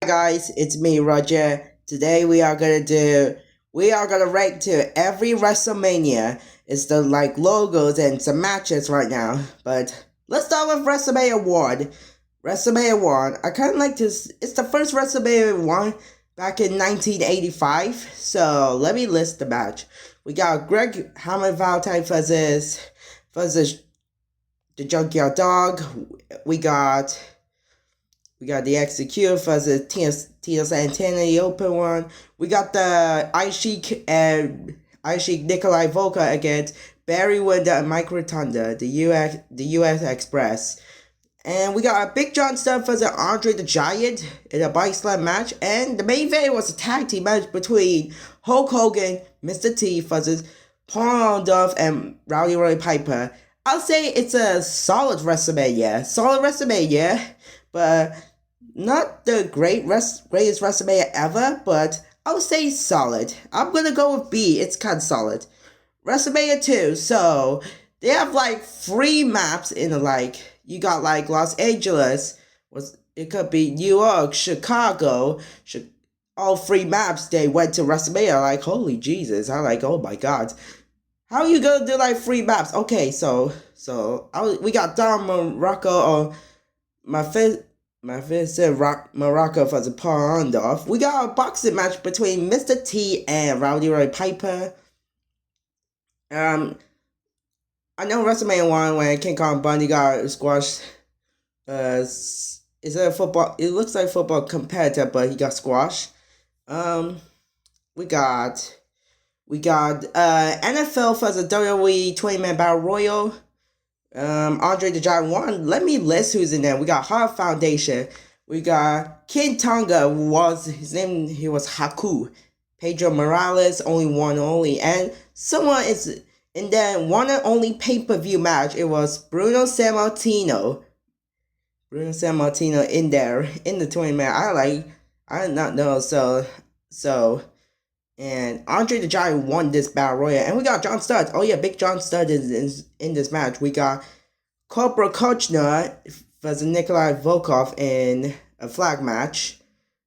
Guys, it's me, Roger. Today we are gonna rank to every WrestleMania. It's the logos and some matches right now. But let's start with WrestleMania 1. WrestleMania 1. I kinda like this. It's the first WrestleMania 1 back in 1985. So let me list the match. We got Greg Hammer Valentine versus the Junkyard Dog. We got the Execute versus Tina Santana, the open one. We got the Ice Sheik Nikolai Volka against Barry Windham and Mike Rotunda, the US Express. And we got a Big John Studd versus Andre the Giant in a bike slam match. And the main event was a tag team match between Hulk Hogan, Mr. T versus Paul Orndorff and Rowdy Roddy Piper. I'll say it's a solid WrestleMania. But not the greatest WrestleMania ever, but I would say solid. I'm gonna go with B. It's kind of solid. WrestleMania 2. So they have 3 maps in you got Los Angeles. It could be New York, Chicago. All 3 maps they went to WrestleMania. Holy Jesus! I'm oh my God. How are you gonna do 3 maps? Okay, we got Don Morocco or my fifth Morocco versus Paul Orndorff. We got a boxing match between Mr. T and Rowdy Roddy Piper. I know WrestleMania 1 when King Kong Bundy got squashed. Is it a football? It looks like football competitor, but he got squashed. We got NFL versus WWE 20-man Battle Royal. Andre the Giant won. Let me list who's in there. We got Hart Foundation. We got King Tonga, he was Haku. Pedro Morales, only. And someone is in that one and only pay-per-view match. It was Bruno Sammartino. In there, in the 20-man. I did not know, so and Andre the Giant won this Battle Royale. And we got John Studd. Oh yeah, Big John Studd is in this match. We got Cobra Kochner versus Nikolai Volkov in a flag match.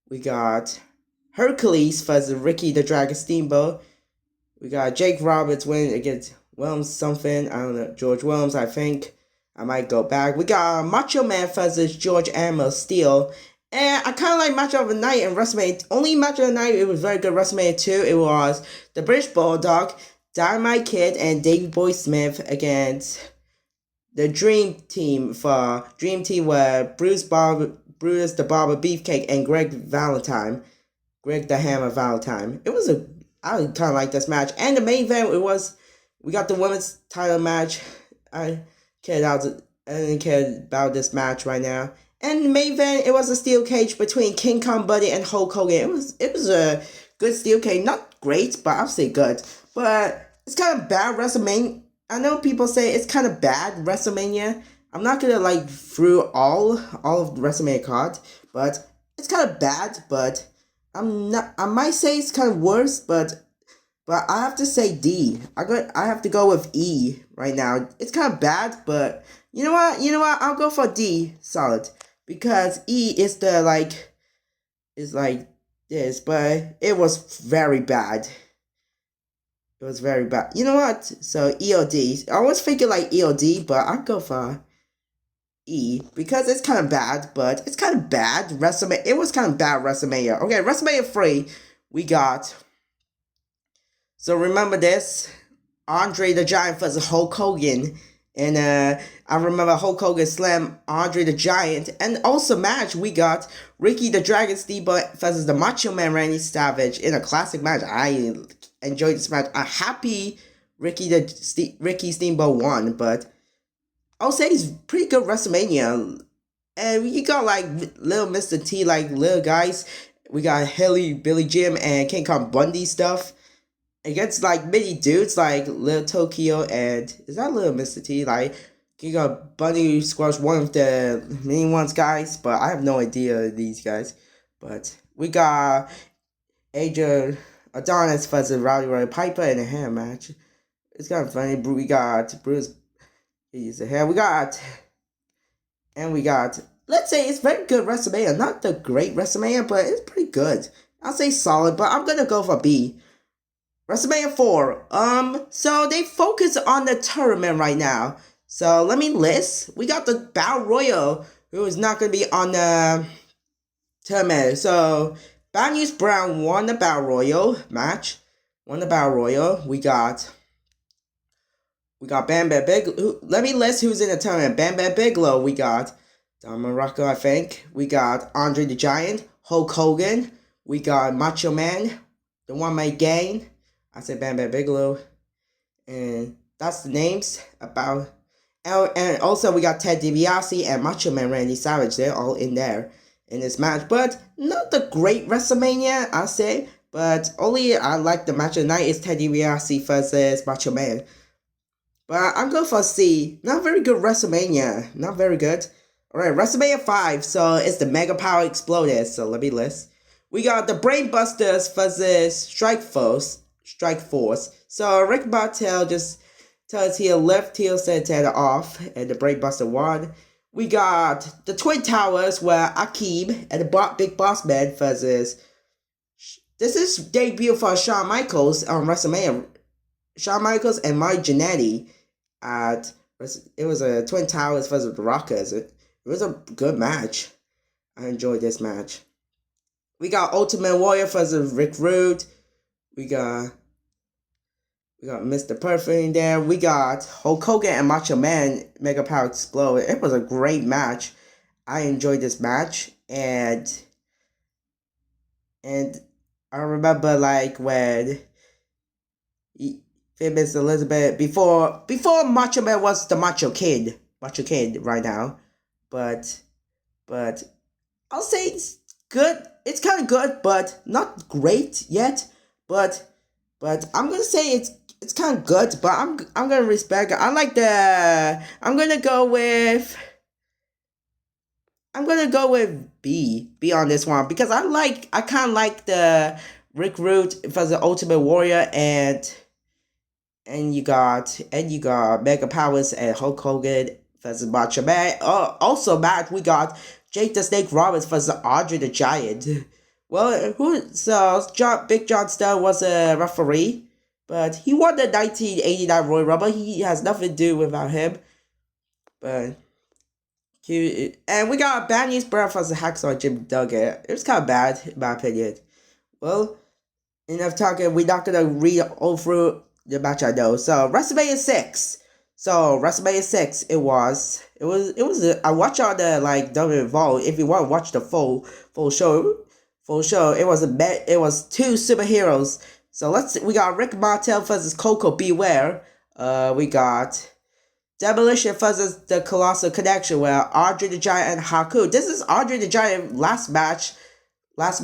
We got Hercules versus Ricky the Dragon Steamboat. We got Jake Roberts winning against Williams something. I don't know. George Williams, I think. I might go back. We got Macho Man versus George Animal Steel. And I kind of like Match of the Night in WrestleMania. Only Match of the Night, it was very good. WrestleMania 2, it was the British Bulldog, Dynamite Kid, and Davey Boy Smith against the Dream Team where Bruce the Barber Beefcake and Greg the Hammer Valentine. I kind of like this match. And the main event, we got the women's title match. I didn't care about this match right now. And the main event, it was a steel cage between King Kong Bundy and Hulk Hogan. It was a good steel cage. Not great, but I'll say good. But it's kind of bad WrestleMania. I know people say it's kind of bad WrestleMania. I'm not gonna through all of the WrestleMania cards, but it's kind of bad. But I might say it's kind of worse, but I have to say D. I have to go with E right now. It's kind of bad, but you know what? I'll go for D. Solid. Because E is is like this, but it was very bad. It was very bad. You know what? So E or D. I was thinking E or D, but I'll go for E because it's kind of bad, but it's kind of bad. WrestleMania. It was kind of bad WrestleMania. Okay, WrestleMania 3, we got. So remember this: Andre the Giant versus Hulk Hogan. And I remember Hulk Hogan slammed Andre the Giant. And also match, we got Ricky the Dragon Steamboat versus the Macho Man Randy Savage in a classic match. I enjoyed this match. I'm happy Ricky Steamboat won, but I'll say it's pretty good WrestleMania. And you got little Mr. T, little guys. We got Billy Jim, and King Kong Bundy stuff. Against mini dudes Little Tokyo and is that Little Mr. T? You got Bunny squash one of the mini ones guys, but I have no idea these guys. But we got Adrian Adonis versus Rowdy Roddy Piper in a hair match. It's kind of funny. We got Bruce. He's a hair. We got let's say it's very good WrestleMania. Not the great WrestleMania, but it's pretty good. I'll say solid, but I'm gonna go for B. WrestleMania 4. So they focus on the tournament right now. So let me list. We got the Battle Royal, who is not gonna be on the tournament. So Bad News Brown won the Battle Royal match. Won the Battle Royal. We got Bam Bam Bigelow. Let me list who's in the tournament. Bam Bam Bigelow. We got Don Morocco, I think. We got Andre the Giant. Hulk Hogan. We got Macho Man. The One Man Gang. I said Bam Bam Bigelow. And that's the names about. And also we got Ted DiBiase and Macho Man Randy Savage. They're all in there in this match. But not the great WrestleMania, I'll say. But only I like the match of the night is Ted DiBiase versus Macho Man. But I'm going for C. Not very good WrestleMania. Not very good. Alright, WrestleMania 5. So it's the Mega Power Exploded. So let me list. We got the Brainbusters versus Strike Force. So Rick Martel just tells heel left heel said off. And the Brainbuster won. We got the Twin Towers where Akeem and the Big Boss Man versus. This is debut for Shawn Michaels on WrestleMania. Shawn Michaels and Mike Jannetty. It was a Twin Towers versus the Rockers. It was a good match. I enjoyed this match. We got Ultimate Warrior versus Rick Rude. We got Mr. Perfect in there. We got Hulk Hogan and Macho Man Mega Power Explode. It was a great match. I enjoyed this match, and I remember like when Famous Elizabeth before Macho Man was the Macho Kid right now, but I'll say it's good. It's kind of good, but not great yet. But I'm gonna say it's kind of good. But I'm gonna respect it. I'm gonna go with B on this one because I kind of like the Rick Rude for the Ultimate Warrior and you got Mega Powers and Hulk Hogan versus Macho Man. Also match we got Jake the Snake Roberts versus Andre the Giant. Well, Big John Studd was a referee, but he won the 1989 Royal Rumble. He has nothing to do without him. And we got Bad News Brown versus Hacksaw Jim Duggan. It was kind of bad, in my opinion. Well, enough talking. We're not gonna read all through the match I know. So WrestleMania 6. It was. I watched all the WWE Vault. If you want to watch the full show, it was two superheroes. So we got Rick Martel versus Coco Beware. We got Demolition versus the Colossal Connection where Andre the Giant and Haku. This is Andre the Giant last match, not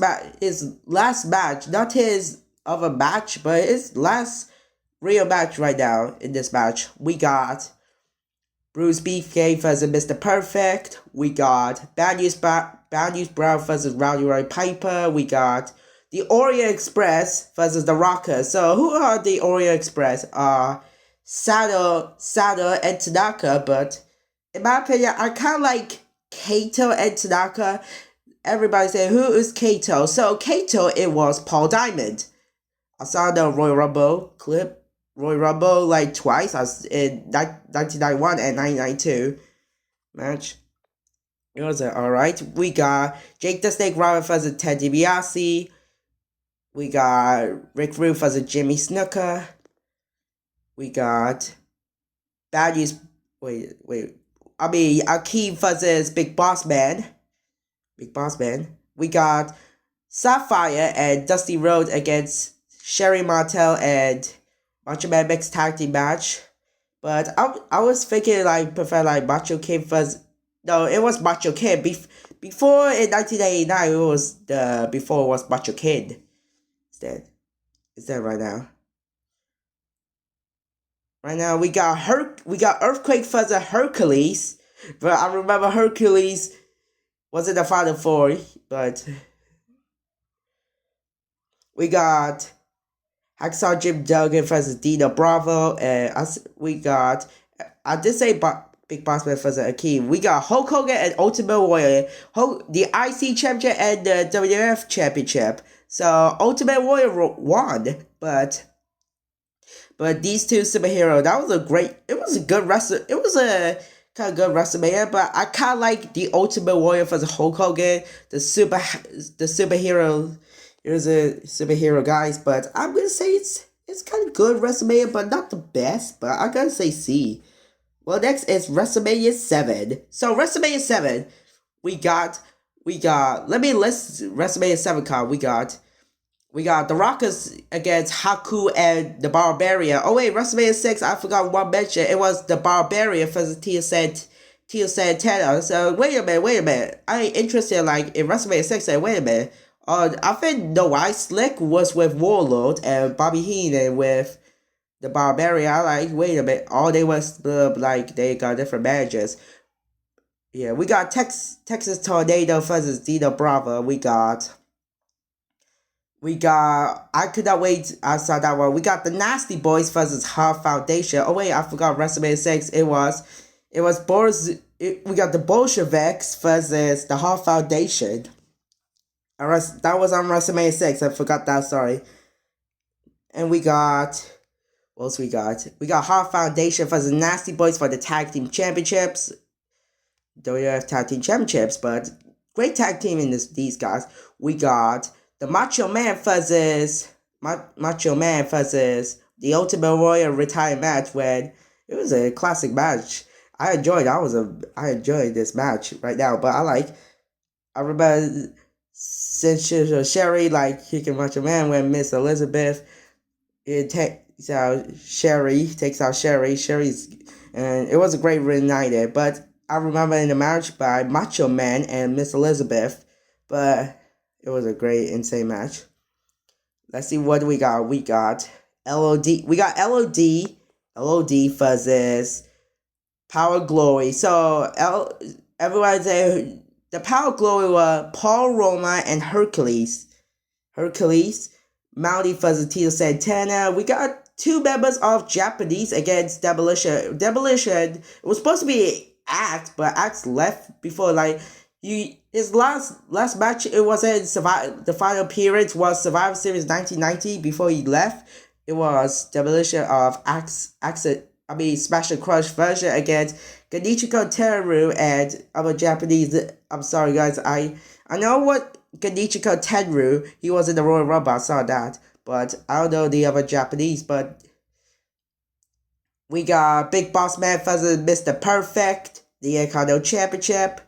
his other match, but his last real match right now. In this match, we got Bruce Beefcake versus Mr. Perfect. We got Bad News Brown versus Rowdy Roddy Piper. We got the Orient Express versus the Rockers. So who are the Orient Express? Sato and Tanaka, but in my opinion, I kind of like Kato and Tanaka. Everybody say, who is Kato? So Kato, it was Paul Diamond. I saw the Royal Rumble clip. Royal Rumble like twice. I was in 1991 and 1992 match. It was alright. We got Jake the Snake Roberts versus Ted DiBiase. We got Rick Rude versus Jimmy Snuka. We got Akeem versus Big Boss Man. We got Sapphire and Dusty Rhodes against Sherry Martel and Macho Man mixed tag team match. But I was thinking prefer Macho Kid versus. No, it was Macho Kid. Before in 1989, before it was Macho Kid. Is that right now? Right now we got Earthquake versus Hercules, but I remember Hercules wasn't the Final Four, but we got Hacksaw Jim Duggan versus Dino Bravo, and I did say Big Boss Man versus Akeem. We got Hulk Hogan and Ultimate Warrior. The IC Championship and the WWF Championship. So Ultimate Warrior won, but these two superheroes, it was a good wrestle. It was a kind of good WrestleMania, but I kind of like the Ultimate Warrior versus Hulk Hogan, the superhero. Here's a superhero guys, but I'm gonna say it's kind of good WrestleMania, but not the best. But I gotta say C. Well, next is WrestleMania 7. So WrestleMania 7, we got. Let me list WrestleMania 7 card. We got The Rockers against Haku and the Barbarian. Oh wait, WrestleMania 6, I forgot one mention. It was the Barbarian versus Tio Santana. So wait a minute. I ain't interested like in WrestleMania 6. Say wait a minute. I think No Ice Slick was with Warlord and Bobby Heenan with the Barbarian. I like wait a minute. All they was like they got different managers. Yeah, we got Texas Tornado versus Dino Bravo. I could not wait outside that one. We got the Nasty Boys versus Hart Foundation. Oh wait, I forgot WrestleMania 6. It was we got the Bolsheviks versus the Hart Foundation. That was on WrestleMania 6. I forgot that, sorry. And we got what else we got? We got Hart Foundation versus Nasty Boys for the Tag Team Championships. WWF Tag Team Championships, but great tag team in these guys. We got the Macho Man versus the Ultimate Warrior retirement match when it was a classic match. I enjoyed this match right now, but I remember since Sherry like kicking Macho Man when Miss Elizabeth takes out Sherry, and it was a great reunited, but I remember in the match by Macho Man and Miss Elizabeth, but it was a great, insane match. Let's see what we got. We got LOD. We got LOD versus Power Glory. So everyone say the Power Glory were Paul Roma and Hercules, Mountie versus Tito Santana. We got two members of Japanese against Demolition. It was supposed to be Axe, but Axe left before his last match. It wasn't the final appearance was Survivor Series 1990. Before he left, it was Demolition of Smash and Crush version against Genichiko Teru and other Japanese. I'm sorry guys, I know what Genichiko Teru, he was in the Royal Rumble, I saw that, but I don't know the other Japanese. But we got Big Boss Man versus Mr. Perfect, the Intercontinental Championship.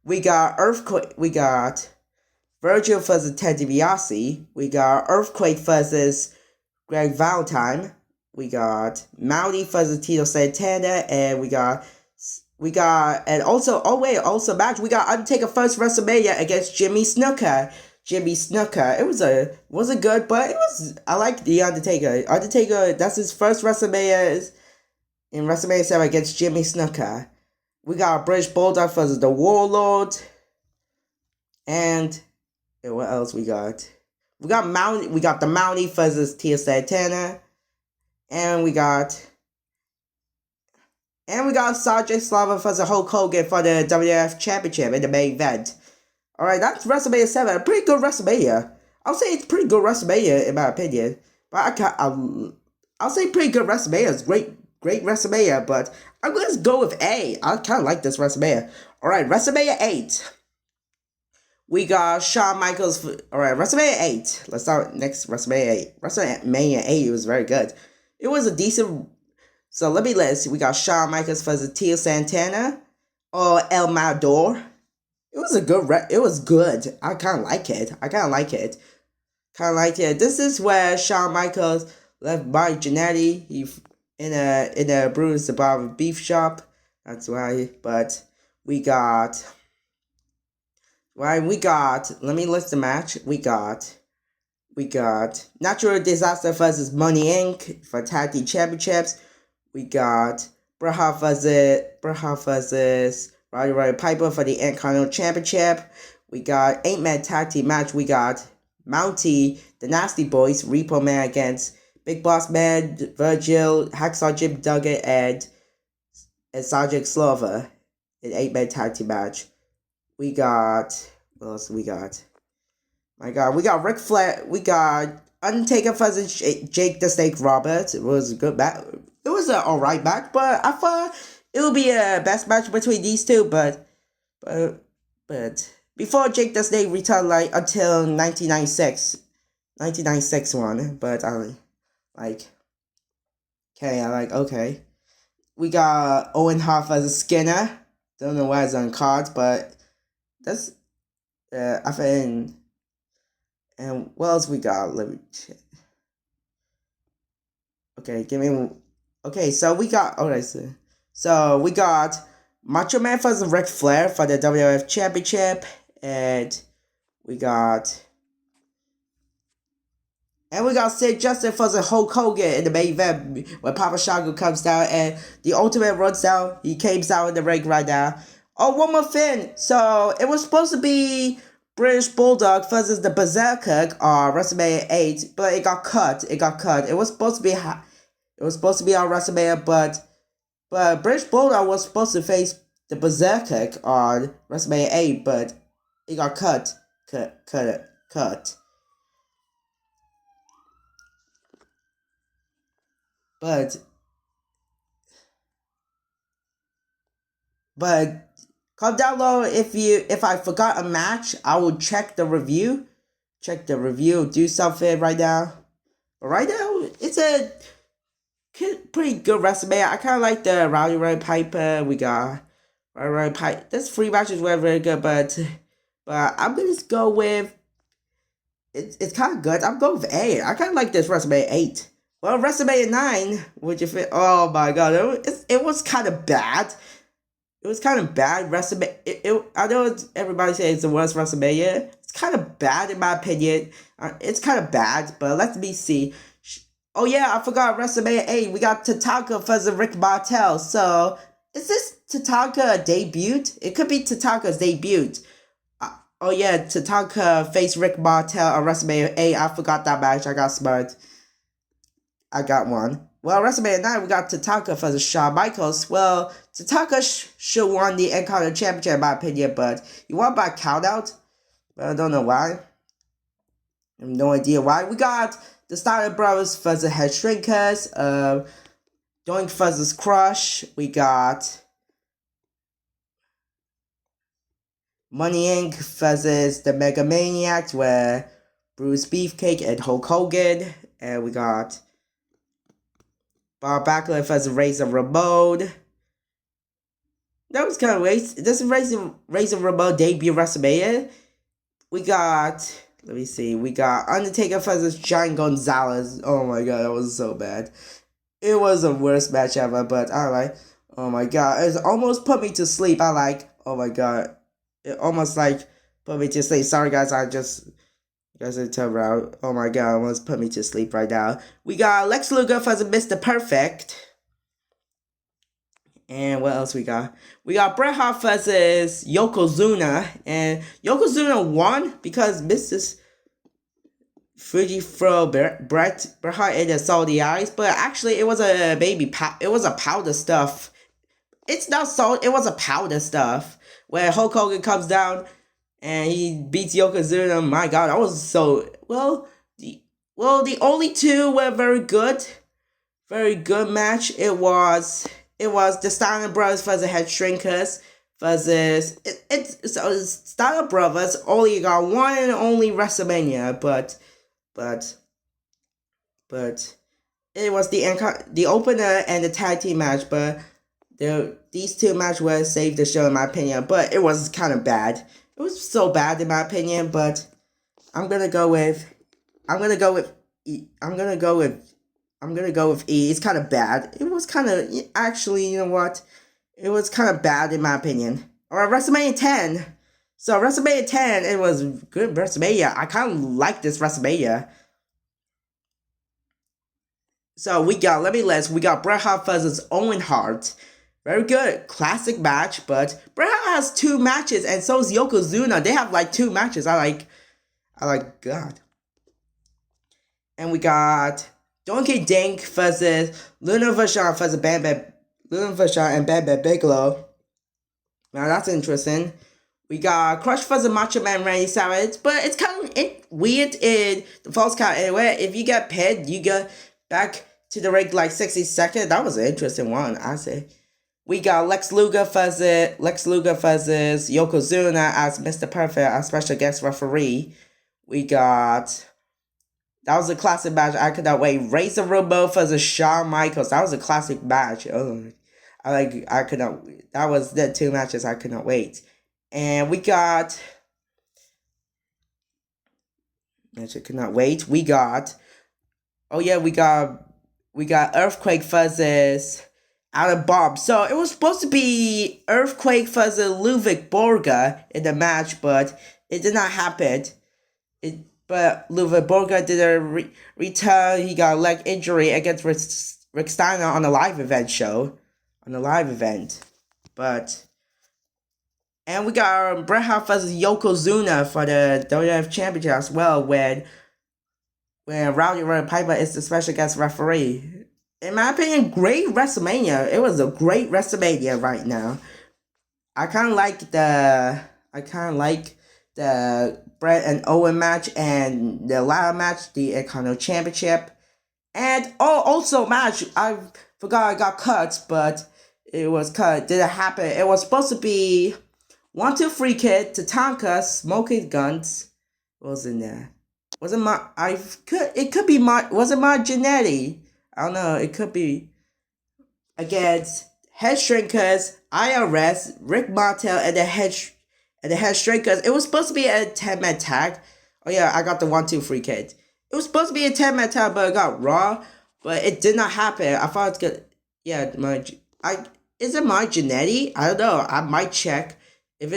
We got Earthquake. We got Virgil versus Ted DiBiase. We got Earthquake versus Greg Valentine. We got Mountie versus Tito Santana, and we got and also match. We got Undertaker first WrestleMania against Jimmy Snuka. It was a good, but I like the Undertaker. That's his first WrestleMania in WrestleMania 7 against Jimmy Snuka. We got British Bulldog versus the Warlord. And what else we got? We got the Mountie versus Tito Santana. And we got Sergeant Slava versus Hulk Hogan for the WWF Championship in the main event. Alright, that's WrestleMania 7. A pretty good WrestleMania. I'll say it's pretty good WrestleMania in my opinion. But I'll say pretty good WrestleMania. It's great WrestleMania, but I'm going to go with A. I kind of like this WrestleMania. Alright, WrestleMania 8. We got Shawn Michaels. Alright, WrestleMania 8. Let's start next WrestleMania 8. WrestleMania 8 was very good. It was a decent. So let me list. We got Shawn Michaels versus Tito Santana or El Matador. It was it was good. I kind of like it. This is where Shawn Michaels left Mike Jannetty. He in a Bruce Barber beef shop. That's why. But we got. Let me list the match. We got Natural Disaster versus Money Inc. for Tag Team Championships. We got Bret Hart versus Roddy Piper for the Intercontinental Championship. We got 8-man tag team match. We got Mountie, the Nasty Boys, Repo Man against Big Boss Man, Virgil, Hacksaw Jim Duggan, and and Sajik Slova in 8-man tag team match. We got, what else we got? My God, we got Ric Flair. We got Undertaker versus Jake the Snake Roberts. It was a good match. It was an alright match, but I thought it would be a best match between these two. But before Jake the Snake returned, like until 1996 one. But I like, okay. We got Owen Hart versus Skinner. Don't know why it's on cards, but that's I think. And what else we got? Let me check. Okay, give me. Okay, so we got. Oh, I see. So we got Macho Man versus Ric Flair for the WWF Championship, and we got. And we got Sid Justin versus Hulk Hogan in the main event when Papa Shango comes down and the Ultimate runs down. He came down in the ring right now. Oh, one more thing. So it was supposed to be British Bulldog versus the Berserker on WrestleMania 8, but it got cut. It was supposed to be on WrestleMania, but British Bulldog was supposed to face the Berserker on WrestleMania 8, but it got cut. But comment down below if I forgot a match. I will check the review. Do something right now. But right now, it's a pretty good resume. I kind of like the Rowdy Roddy Piper. We got Rowdy Roddy Piper. Those 3 matches were very good, but I'm gonna just go with it's kind of good. I'm going with 8. I kind of like this WrestleMania 8. Well, WrestleMania 9, which if it, oh my god, it was kind of bad. It was kind of bad. WrestleMania. I know everybody says it's the worst WrestleMania. It's kind of bad in my opinion. It's kind of bad, but let me see. Oh yeah, I forgot WrestleMania 8. We got Tatanka versus Rick Martel. So is this Tatanka a debut? It could be Tatanka's debut. Oh yeah, Tatanka faced Rick Martel on WrestleMania 8. I forgot that match. I got smart. I got one. Well, WrestleMania 9, we got Tatanka versus Shawn Michaels. Well, Tatanka should won the Intercontinental Championship in my opinion, but he won by countout. But I don't know why. I have no idea why. We got the Steiner Brothers versus Head Shrinkers. Doink versus Crush. We got Money Inc. versus the Mega Maniacs, where Bruce Beefcake and Hulk Hogan. And we got Bob Backlund versus Razor Ramon. That was kind of waste. This is Razor Ramon debut WrestleMania. We got, let me see. We got Undertaker versus Giant Gonzalez. Oh my god, that was so bad. It was the worst match ever, but I like. Oh my god, it almost put me to sleep. Oh my god. It almost put me to sleep. Sorry guys, you guys are turn around. Oh my god, almost put me to sleep right now. We got Lex Luger versus Mr. Perfect. And what else we got? We got Bret Hart versus Yokozuna. And Yokozuna won because Mr. Fuji throw Bret Hart in the salty eyes. But actually, it was a powder stuff. It's not salt, it was a powder stuff. Where Hulk Hogan comes down and he beats Yokozuna. My god, that was so... the only 2 were very good. Very good match. It was the Steiner Brothers versus Head Shrinkers versus... So Steiner Brothers only got one and only WrestleMania, but it was the opener and the tag team match, but these 2 matches were saved the show in my opinion, but it was kind of bad. It was so bad in my opinion, but I'm gonna go with E. It's kind of bad. It was kind of, actually, you know what? It was kind of bad in my opinion. Alright, WrestleMania 10. So WrestleMania 10, it was good WrestleMania. I kind of like this WrestleMania. So we got Bret Hart versus Owen Hart. Very good, classic match, but Bret Hart has 2 matches, and so is Yokozuna. They have 2 matches. I like God. And we got Donkey Dink versus Luna Vachon versus Bam Bam Luna Vachon and Bam Bam Bigelow. Now that's interesting. We got Crush for the Macho Man Randy Savage, but it's kind of weird in the false count anyway. If you get pinned, you go back to the ring like 60 seconds. That was an interesting one, I say. We got Lex Luger versus Yokozuna as Mr. Perfect, as special guest referee. We got, that was a classic match. I could not wait. Razor Ramon versus Shawn Michaels. That was a classic match. Oh, I could not. That was the two matches I could not wait. And we got, I could not wait. We got, oh yeah, we got Earthquake versus Adam Bomb. So it was supposed to be Earthquake versus Ludwig Borga in the match, but it did not happen. But Ludwig Borga did a return. He got a leg injury against Rick Steiner on the live event show. And we got Bret Hart versus Yokozuna for the WWF Championship as well, when Rowdy Roddy Piper is the special guest referee. In my opinion, great WrestleMania. It was a great WrestleMania right now. I kind of like the Bret and Owen match and the ladder match, the Intercontinental Championship, and also match. I forgot I got cut, but it was cut. Didn't happen. It was supposed to be 1, 2, 3 Kid, Tatanka, Smoking Guns. What was in there? Was it my? It could be my. Was it my Genetti? I don't know. It could be against Head Shrinkers, IRS, Rick Martel, and the Head Shrinkers. It was supposed to be a 10-man tag. Oh yeah, I got the 1, 2, 3 Kid. It was supposed to be a 10-man tag, but it got Raw. But it did not happen. I thought it's good. Yeah, is it my Genetti? I don't know. I might check if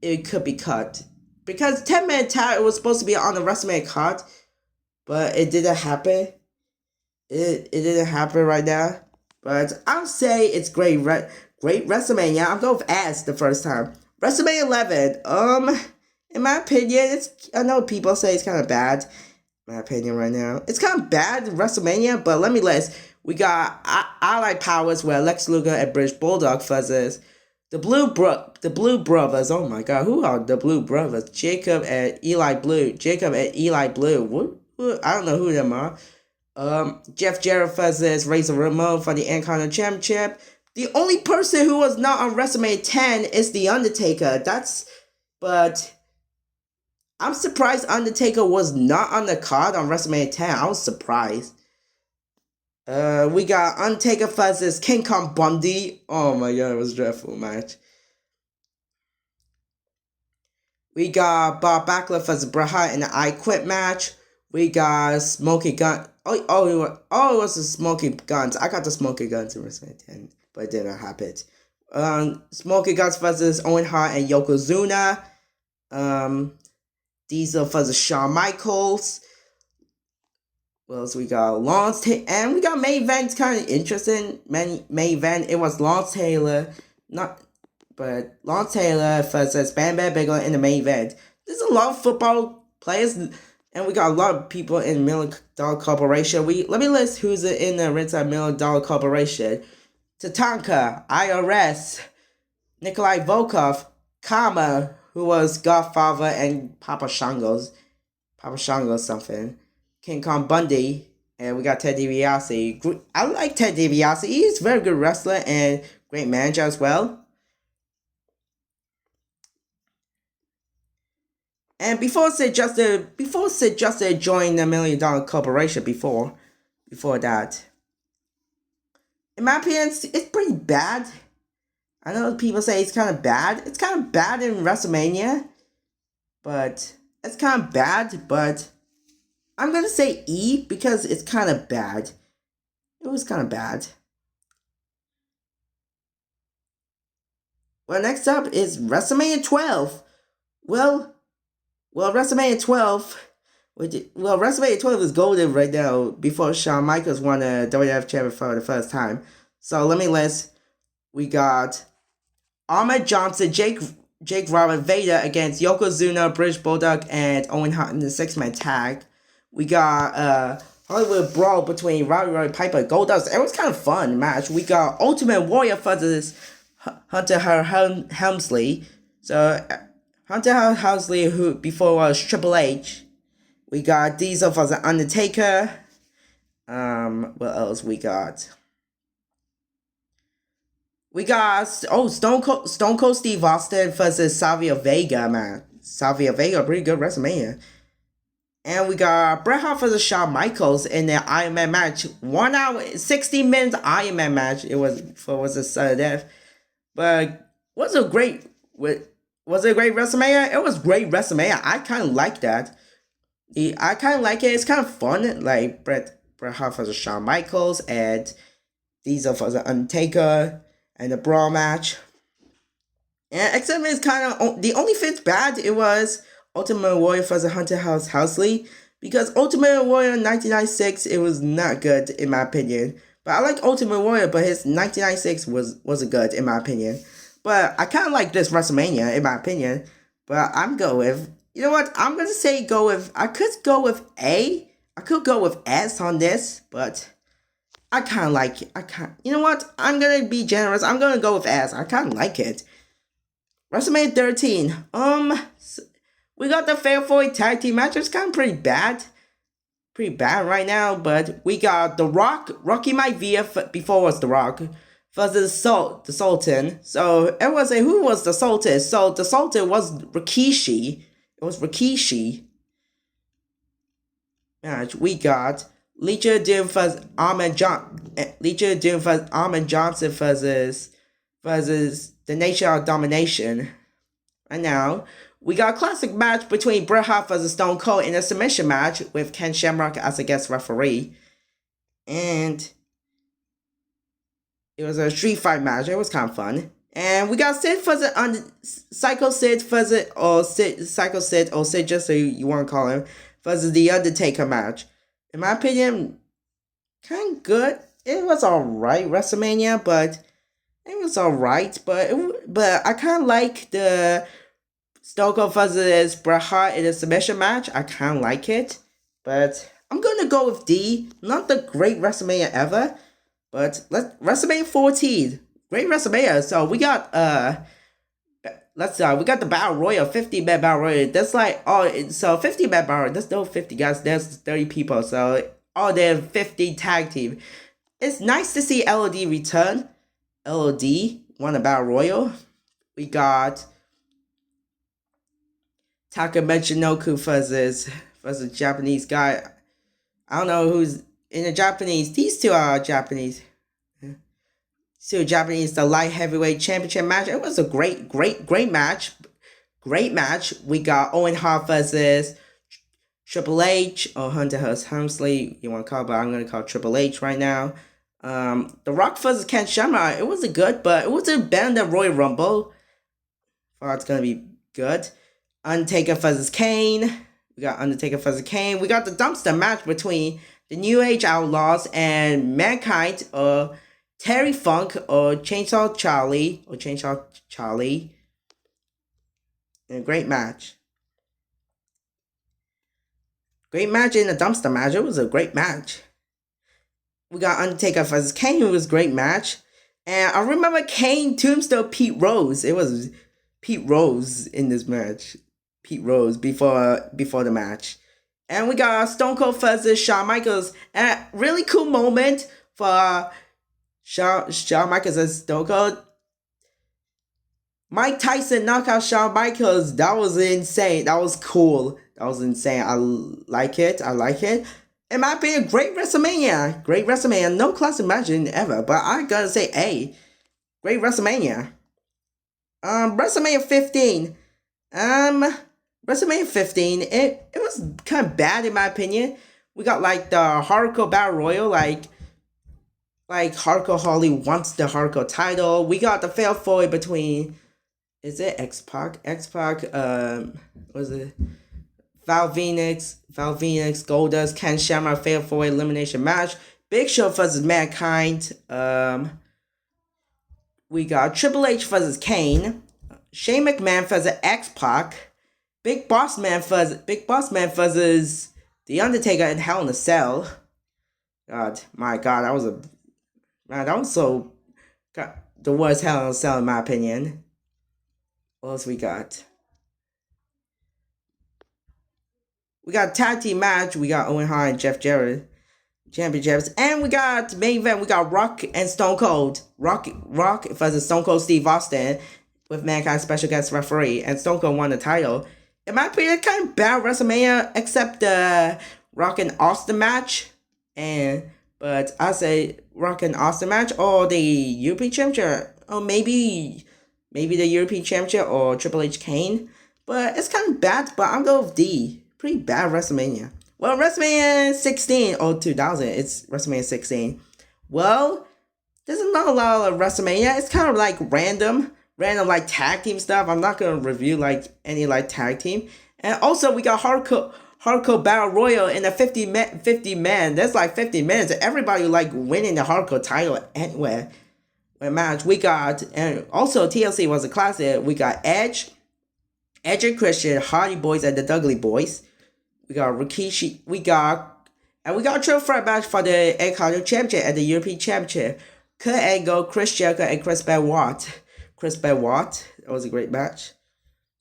it could be cut. Because 10-man tag, it was supposed to be on the WrestleMania card, but it didn't happen. It didn't happen right now. But I'll say it's great WrestleMania. I'm going with ass the first time. WrestleMania 11. In my opinion, I know people say it's kind of bad. In my opinion right now, it's kind of bad WrestleMania. But let me list. We got Allied Powers where Lex Luger and British Bulldog versus the Blue Brothers. Oh my God, who are the Blue Brothers? Jacob and Eli Blue. What? I don't know who them are. Jeff Jarrett versus Razor Ramon for the Intercontinental Championship. The only person who was not on WrestleMania 10 is The Undertaker. But I'm surprised Undertaker was not on the card on WrestleMania 10. I was surprised. We got Undertaker versus King Kong Bundy. Oh my God, it was a dreadful match. We got Bob Backlund versus Bret Hart in the I Quit match. We got Smoky Gun. It was the Smoky Guns. I got the Smoky Guns in WrestleMania 10, but it did not happen. Smoky Guns versus Owen Hart and Yokozuna. Diesel versus Shawn Michaels. What else we got? And we got main event. Kind of interesting. Main event. It was Lawrence Taylor. Lawrence Taylor versus Bam Bam Bigelow in the main event. There's a lot of football players, and we got a lot of people in $1 Million Corporation. Let me list who's in the ringside $1 Million Corporation. Tatanka, IRS, Nikolai Volkov, Kama, who was Godfather and Papa Shango something. King Kong Bundy, and we got Ted DiBiase. I like Ted DiBiase. He's a very good wrestler and great manager as well. And before Sid Justice joined the $1 Million Corporation, before that, in my opinion, it's pretty bad. I know people say it's kind of bad. It's kind of bad in WrestleMania, but it's kind of bad. But I'm gonna say E because it's kind of bad. It was kind of bad. Well, next up is WrestleMania 12. Well, WrestleMania 12. WrestleMania 12 is golden right now before Shawn Michaels won the WWF Championship for the first time. So let me list. We got Ahmed Johnson, Jake Robert Vader against Yokozuna, British Bulldog, and Owen Hart in the 6-man tag. We got Hollywood brawl between Roddy Piper and Goldust. It was kind of fun match. We got Ultimate Warrior versus Hunter Helmsley. So Hunter Helmsley, who before was Triple H. We got Diesel versus Undertaker. What else we got? We got Stone Cold Steve Austin versus Savio Vega, man. Savio Vega, pretty good WrestleMania. And we got Bret Hart versus Shawn Michaels in the Iron Man match. 1 hour, 60 minutes Iron Man match. It was a sudden death. But was it a great WrestleMania? It was great WrestleMania. I kind of like that. I kind of like it. It's kind of fun. Like Bret Hart versus Shawn Michaels and Diesel versus Undertaker and the Brawl match. And except it's kind of the only thing bad it was Ultimate Warrior versus Hunter Helmsley, because Ultimate Warrior 1996 it was not good in my opinion. But I like Ultimate Warrior, but his 1996 wasn't good in my opinion. But I kind of like this WrestleMania in my opinion. But I'm going with, you know what? I'm gonna say go with. I could go with A. I could go with S on this, but I kind of like it. You know what? I'm gonna be generous. I'm gonna go with S. I kind of like it. WrestleMania 13. We got the Fatal 4-Way Tag Team match. It's kind of pretty bad. Pretty bad right now, but we got The Rock, Rocky Maivia, before it was The Rock, versus the Sultan. So, it was who was the Sultan? So, the Sultan was Rikishi. It was Rikishi. Match. We got Leisure Doom versus Ahmed Johnson versus the Nation of Domination. Right now, we got a classic match between Bret Hart versus Stone Cold in a submission match with Ken Shamrock as a guest referee. And it was a street fight match. It was kind of fun. And we got Sid versus Psycho Sid versus Psycho Sid, or Sid, just so you want to call him, versus the Undertaker match. In my opinion, kind of good. It was alright WrestleMania, but it was alright. But I kind of like the Stone Cold versus Bret Hart in a submission match. I kind of like it. But I'm going to go with D. Not the great WrestleMania ever. But WrestleMania 14. Great WrestleMania. So we got we got the Battle Royal, 50-man Battle Royal. That's like, so 50-man Battle Royal. There's no 50 guys. There's 30 people. So they're 50 tag team. It's nice to see LOD return. LOD won the Battle Royal. We got Taka Michinoku versus Japanese guy. I don't know who's in the Japanese. These two are Japanese. Two Japanese, the light heavyweight championship match. It was a great match. Great match. We got Owen Hart versus Triple H, or Hunter Helmsley, you want to call it, but I'm going to call it Triple H right now. The Rock versus Ken Shamrock. It wasn't good, but it wasn't better than Royal Rumble. Thought it's going to be good. Undertaker versus Kane. We got Undertaker versus Kane. We got the dumpster match between the New Age Outlaws and Mankind, or Terry Funk, or Chainsaw Charlie. And a great match. Great match in the dumpster match. It was a great match. We got Undertaker versus Kane. It was a great match. And I remember Kane tombstone Pete Rose. It was Pete Rose in this match. Pete Rose before the match. And we got Stone Cold versus Shawn Michaels. And a really cool moment for Shawn Michaels and Stone Cold. Mike Tyson knocked out Shawn Michaels. That was insane. That was cool. That was insane. I like it. In my opinion, great WrestleMania. Great WrestleMania. No classic match ever, but I gotta say, A. Great WrestleMania. WrestleMania 15. WrestleMania 15, it was kind of bad in my opinion. We got like the Hardcore Battle Royal, like Hardcore Holly wants the Hardcore title. We got the fatal four between, is it X-Pac? Was it Val Venus, Goldust, Ken Shamrock, fatal four elimination match. Big Show versus Mankind. We got Triple H versus Kane. Shane McMahon versus X-Pac. Big Boss Man versus The Undertaker in Hell in a Cell. God, my God, that was so God, the worst Hell in a Cell in my opinion. What else we got? We got a tag team match. We got Owen Hart and Jeff Jarrett championships, and we got main event. We got Rock and Stone Cold. Rock versus Stone Cold Steve Austin with Mankind special guest referee, and Stone Cold won the title. In my opinion, kind of bad WrestleMania, except the Rock and Austin match. But I say Rock and Austin match or the European Championship, or maybe the European Championship or Triple H Kane. But it's kind of bad. But I'm going with D. Pretty bad WrestleMania. Well, WrestleMania 16 or 2000, it's WrestleMania 16. Well, there's not a lot of WrestleMania. It's kind of like random like tag team stuff. I'm not gonna review like any like tag team. And also we got hardcore battle royal in the 50 man. That's like 50 minutes. Everybody like winning the hardcore title anywhere. Match we got, and also TLC was a classic. We got Edge and Christian, Hardy Boys and the Dudley Boys. We got Rikishi. We got a triple threat match for the Intercontinental Championship and the European Championship. Kurt Angle, Chris Jericho, and Chris Benoit. That was a great match.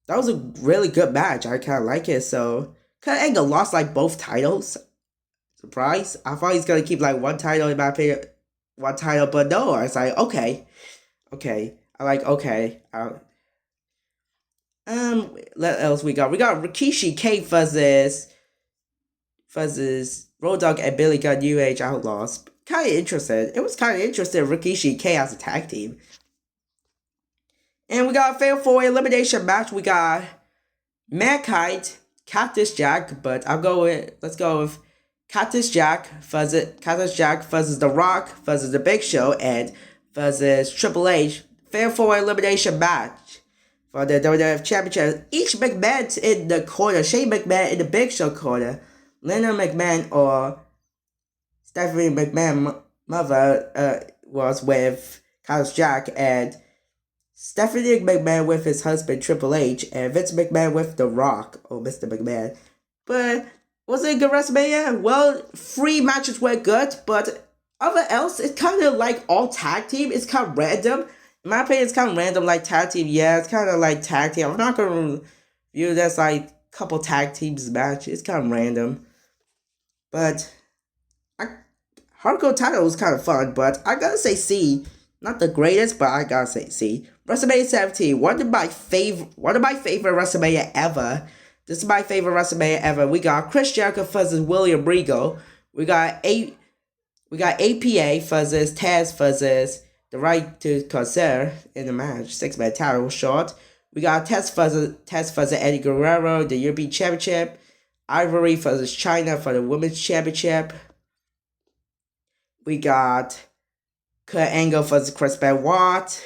That was a really good match. I kind of like it. So Kurt Angle lost like both titles. Surprise! I thought he's gonna keep like one title in my opinion, but no. I was like, okay. I like okay. What else we got? We got Rikishi K versus Road Dogg and Billy Gunn New Age Outlaws. Kind of interested. It was kind of interesting. Rikishi K as a tag team. And we got a fatal 4-way elimination match. We got Mankind, Cactus Jack, but let's go with Cactus Jack versus The Rock versus The Big Show and versus Triple H. Fatal 4-way elimination match for the WWF Championship. Each McMahon in the corner. Shane McMahon in the Big Show corner. Leonard McMahon or Stephanie McMahon mother was with Cactus Jack, and Stephanie McMahon with his husband Triple H, and Vince McMahon with The Rock, or Mr. McMahon. But was it a good WrestleMania? Well, 3 matches were good, but other else, it's kind of like all tag team. It's kind of random. In my opinion, it's kind of random, like tag team. Yeah, it's kind of like tag team. I'm not going to view that's like couple tag teams match. It's kind of random. But hardcore title was kind of fun, but I gotta say C. Not the greatest, but I gotta say C. WrestleMania 17, one of my favorite WrestleMania ever. This is my favorite WrestleMania ever. We got Chris Jericho versus William Regal. We got APA versus Taz versus The Right to Concern in the match. 6-man title short. We got Taz versus Eddie Guerrero, the European Championship. Ivory versus China for the Women's Championship. We got Kurt Angle versus Chris Benoit.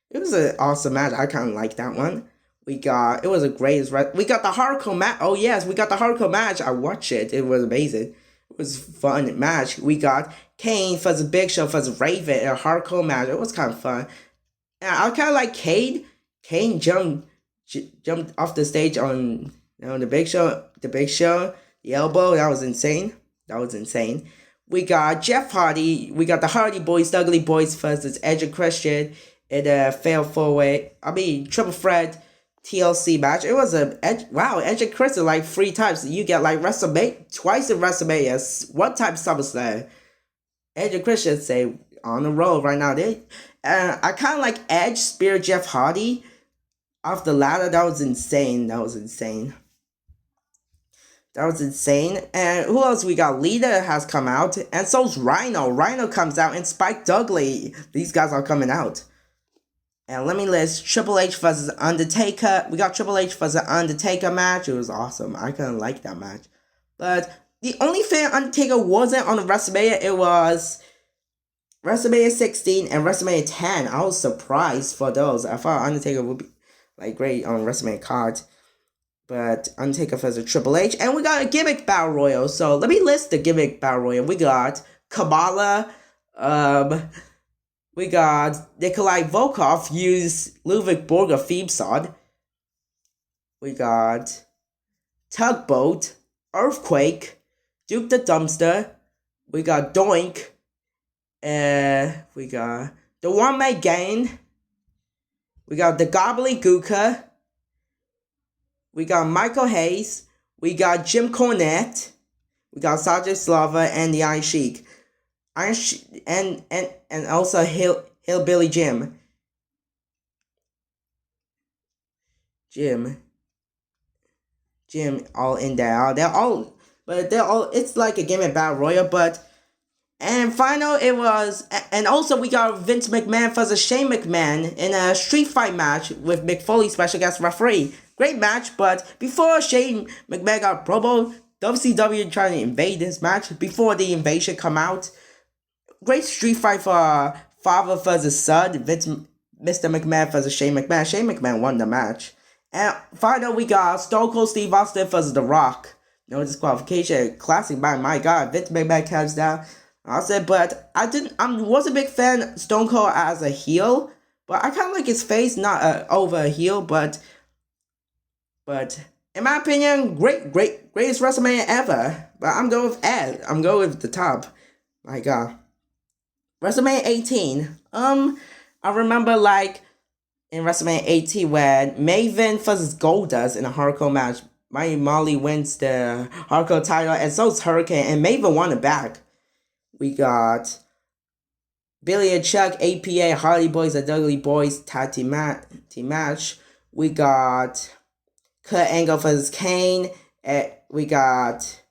It was an awesome match. I kind of like that one. It was a great. We got the hardcore match. Oh yes, we got the hardcore match. I watched it. It was amazing. It was a fun match. We got Kane versus Big Show versus Raven in a hardcore match. It was kind of fun. And I kind of like Kane. Kane jumped off the stage on the Big Show. The elbow. That was insane. We got Jeff Hardy. We got the Hardy Boys, Dudley Boys versus Edge and Christian in a fatal 4-way. Triple threat TLC match. It was Edge and Christian like 3 times. You get like WrestleMania twice in WrestleMania, 1 time SummerSlam. Edge and Christian say on the road right now. I kind of like Edge spear Jeff Hardy off the ladder. That was insane. And who else we got? Lita has come out. And so's Rhino. Rhino comes out. And Spike Dudley. These guys are coming out. And let me list Triple H versus Undertaker. We got Triple H versus Undertaker match. It was awesome. I kind of like that match. But the only thing Undertaker wasn't on the WrestleMania, it was WrestleMania 16 and WrestleMania 10. I was surprised for those. I thought Undertaker would be like great on WrestleMania cards. But Undertaker versus Triple H. And we got a gimmick battle royal. So let me list the gimmick battle royal. We got Kamala. We got Nikolai Volkov use Ludwig Borger theme song. We got Tugboat, Earthquake, Duke the Dumpster, We got Doink. We got the One Man Gang. We got the Gobbledygooker. We got Michael Hayes. We got Jim Cornette. We got Sergeant Slava and the Iron Sheik. And also Hillbilly Jim. Jim, all in there. They're all, it's like a game of Battle Royale, but, and final it was, and also we got Vince McMahon versus Shane McMahon in a street fight match with Mick Foley special guest referee. Great match, but before Shane McMahon got promo, WCW trying to invade this match before the invasion come out. Great street fight for father versus son, Mr. McMahon versus Shane McMahon. Shane McMahon won the match. And finally, we got Stone Cold Steve Austin versus The Rock. No disqualification. Classic by my God. Vince McMahon comes down. I said, but I was a big fan of Stone Cold as a heel, but I kind of like his face, not over a heel, but in my opinion, greatest WrestleMania ever. But I'm going with Ed. I'm going with the top. My God. WrestleMania 18. I remember like in WrestleMania 18 when Maven versus Goldust in a hardcore match. Mighty Molly wins the hardcore title, and so is Hurricane, and Maven won it back. We got Billy and Chuck, APA, Hardy Boys, and Dudley Boys tag team match. We got Kurt Angle versus Kane. We got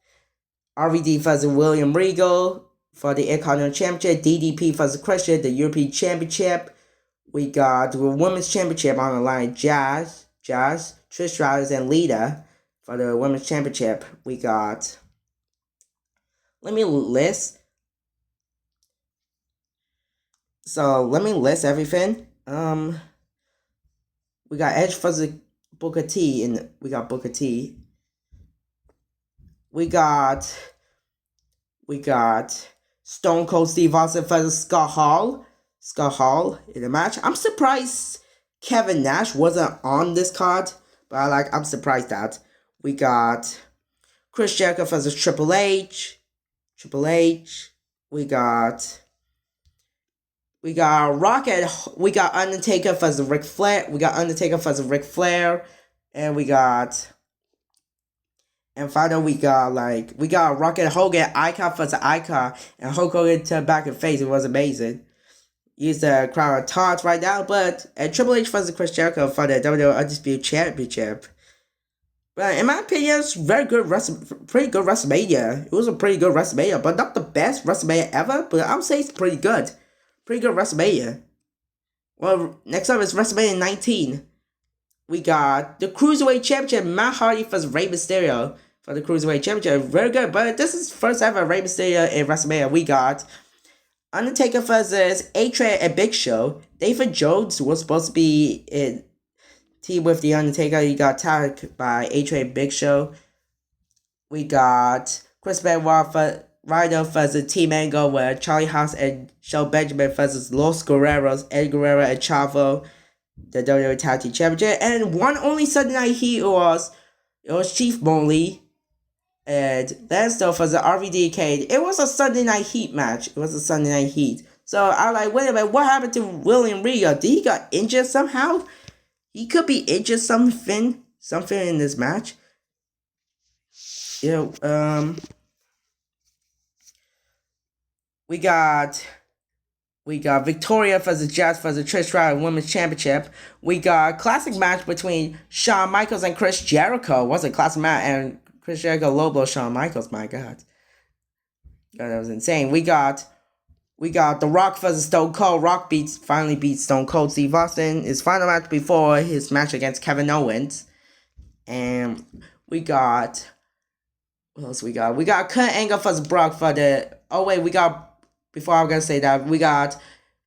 RVD versus William Regal for the Intercontinental Championship. DDP versus Christian, the European Championship. We got the Women's Championship on the line. Jazz, Trish Stratus, and Lita for the Women's Championship. We got, let me list everything. We got Edge versus Booker T, and we got Booker T. We got Stone Cold Steve Austin versus Scott Hall in the match. I'm surprised Kevin Nash wasn't on this card, but I'm surprised that. We got Chris Jericho versus Triple H. We got Undertaker versus Ric Flair. And finally, we got Rocket Hogan, Icon versus Icon, and Hulk Hogan turned back and face. It was amazing. Use the crowd taunts right now, but Triple H versus Chris Jericho for the WWE Undisputed Championship. But in my opinion, it's pretty good WrestleMania. It was a pretty good WrestleMania, but not the best WrestleMania ever. But I would say it's pretty good WrestleMania. Well, next up is WrestleMania 19. We got the Cruiserweight Championship, Matt Hardy versus Rey Mysterio for the Cruiserweight Championship. Very good, but this is first ever Rey Mysterio in WrestleMania. We got Undertaker versus A-Train and Big Show. David Jones was supposed to be in team with the Undertaker. He got tagged by A-Train and Big Show. We got Chris Benoit for Rhino versus Team Angle with Charlie Haas and Shelton Benjamin versus Los Guerreros, Ed Guerrero and Chavo, the WWE Tag Team Championship. And one only Sunday Night Heat was Chief Moley and Landstorm for the RVD Cage. It was a Sunday Night Heat match. So I wait a minute, what happened to William Regal? Did he got injured somehow? He could be injured something in this match. We got Victoria versus Jazz versus Trish Stratus Women's Championship. We got classic match between Shawn Michaels and Chris Jericho. Was a classic match, and Chris Jericho low blow Shawn Michaels. My God, that was insane. We got The Rock versus Stone Cold. Rock finally beats Stone Cold Steve Austin. His final match before his match against Kevin Owens. And we got, what else we got? We got Kurt Angle versus Brock for the, before I'm going to say that, we got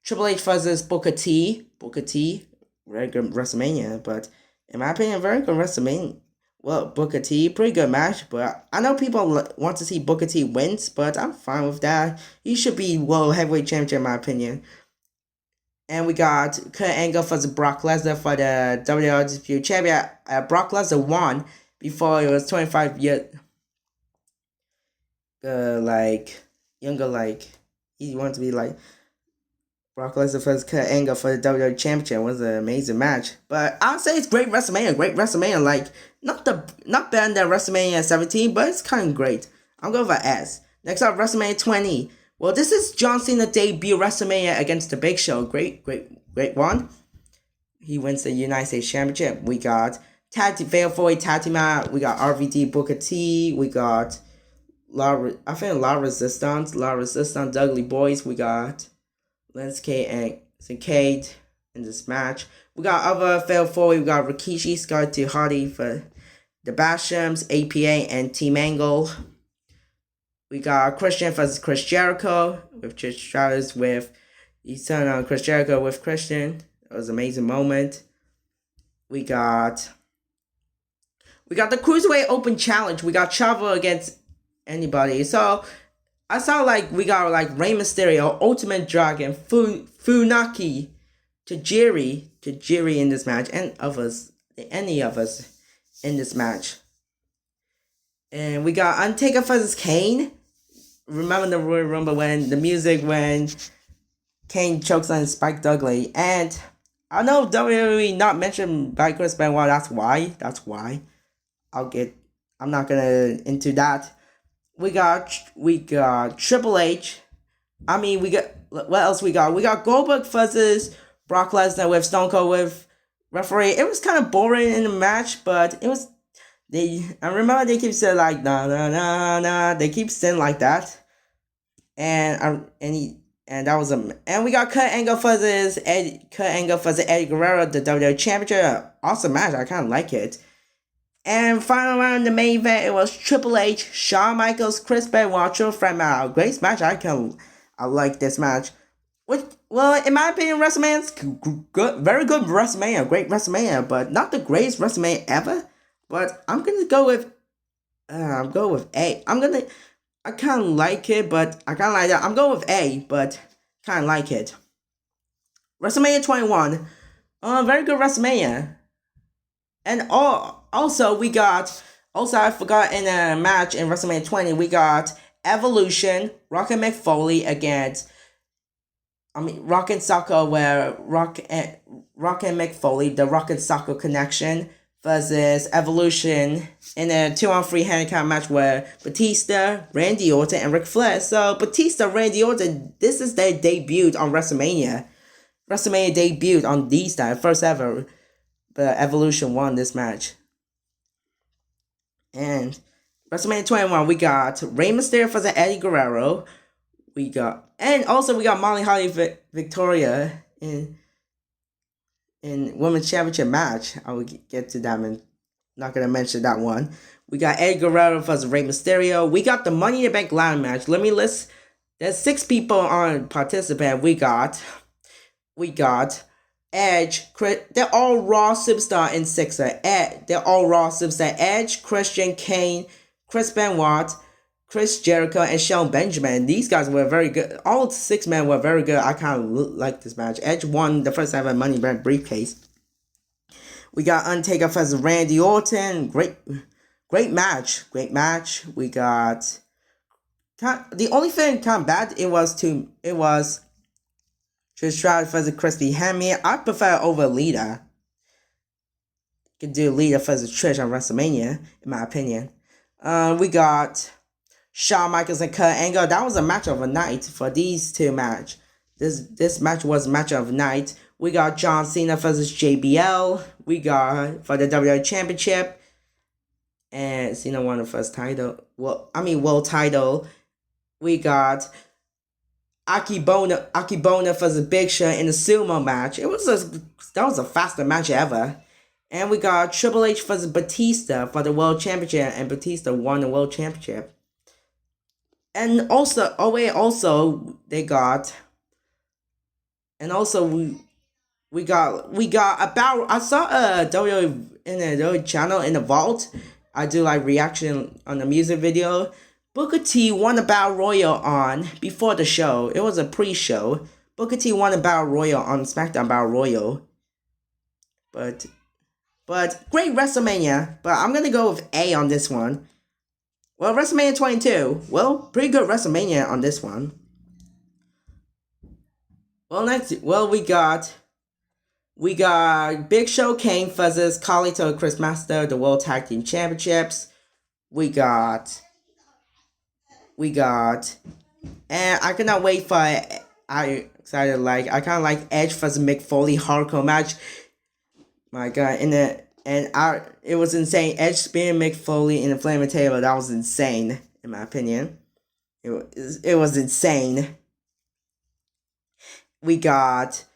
Triple H versus Booker T. Very good WrestleMania, but in my opinion, very good WrestleMania. Well, Booker T, pretty good match, but I know people want to see Booker T wins, but I'm fine with that. He should be World Heavyweight Champion, in my opinion. And we got Kurt Angle versus Brock Lesnar for the WWE Undisputed Champion. Brock Lesnar won before it was 25 years. younger, like he wanted to be like Brock Lesnar versus Kurt Angle for the WWE Championship. It was an amazing match. But I'll say it's great WrestleMania. Like not better than WrestleMania 17, but it's kind of great. I'm going for S. Next up, WrestleMania 20. Well, this is John Cena debut WrestleMania against The Big Show. Great one. He wins the United States Championship. We got Fatal 4-Way Tag Team match. We got RVD, Booker T. We got La Resistance, Dudley Boys. We got Lance K and Kincaid in this match. We got other Fatal 4-Way. We got Rikishi, Scott to Hardy for the Bashams, APA, and Team Angle. We got Christian versus Chris Jericho with Trish Stratus with he's turning on Chris Jericho with Christian. It was an amazing moment. We got the Cruiserweight Open Challenge. We got Chavo against anybody. So I saw like we got like Rey Mysterio, Ultimate Dragon, Funaki, Tajiri in this match, and any of us in this match. And we got Undertaker versus Kane. Remember the Royal Rumble when Kane chokes on Spike Dudley. And I know WWE not mentioned by Chris Benoit. That's why. I'm not gonna into that. We got Triple H. What else we got? We got Goldberg versus Brock Lesnar with Stone Cold with referee. It was kind of boring in the match, but it was. I remember they keep saying like nah. They keep saying like that, and that was and we got Kurt Angle versus Eddie Guerrero, the WWE Championship. Awesome match. I kind of like it. And final round in the main event, it was Triple H, Shawn Michaels, Chris Benoit, Triple Threat match. Great match. I like this match. Well, in my opinion, WrestleMania's good, very good WrestleMania, great WrestleMania, but not the greatest WrestleMania ever. But I'm gonna go with, A. I kind of like it, but I kind of like that. I'm going with A, but kind of like it. WrestleMania 21, very good WrestleMania. And also I forgot in a match in WrestleMania 20, we got Evolution, Rock and McFoley against, Rock and Soccer, where Rock and McFoley, the Rock and Soccer connection, versus Evolution in a 2-on-3 handicap match where Batista, Randy Orton, and Ric Flair. So Batista, Randy Orton, this is their debut on WrestleMania. WrestleMania debuted on these time, first ever. But Evolution won this match. And WrestleMania 21, we got Rey Mysterio versus Eddie Guerrero. We got Molly Holly Victoria in Women's Championship match. I will get to that, and not going to mention that one. We got Eddie Guerrero versus Rey Mysterio. We got the Money in the Bank ladder match. Let me list. There's 6 people on participant. We got Edge. They're all Raw superstar in Sixer. They're all Raw superstar. Edge, Christian, Kane, Chris Benoit, Chris Jericho, and Shelton Benjamin. These guys were very good. All 6 men were very good. I kind of like this match. Edge won the first ever Money Bank briefcase. We got Undertaker versus Randy Orton. Great match. We got the only thing kind of bad it was Trish Stratus versus Christy Hemme. I prefer over Lita. You can do Lita versus Trish on WrestleMania, in my opinion. We got Shawn Michaels and Kurt Angle. That was a match of a night for these 2 match. This match was a match of night. We got John Cena versus JBL. We got for the WWE Championship. And Cena won the first title. World title. We got Akibona versus Big Show in the sumo match. That was the fastest match ever. And we got Triple H versus Batista for the World Championship, and Batista won the World Championship. And also, we got about, I saw a WWE in the WWE channel in the vault. I do like reaction on the music video. Booker T won the Battle Royal on before the show. It was a pre-show. Booker T won the Battle Royal on SmackDown Battle Royal. But great WrestleMania. But I'm gonna go with A on this one. Well, WrestleMania 22. Well, pretty good WrestleMania on this one. Well, we got Big Show, Kane versus Carlito and Chris Master, the World Tag Team Championships. We got, and I cannot wait for. I kind of like Edge versus Mick Foley hardcore match. My God, it was insane. Edge spearing Mick Foley in the flaming table. That was insane, in my opinion. It was insane. We got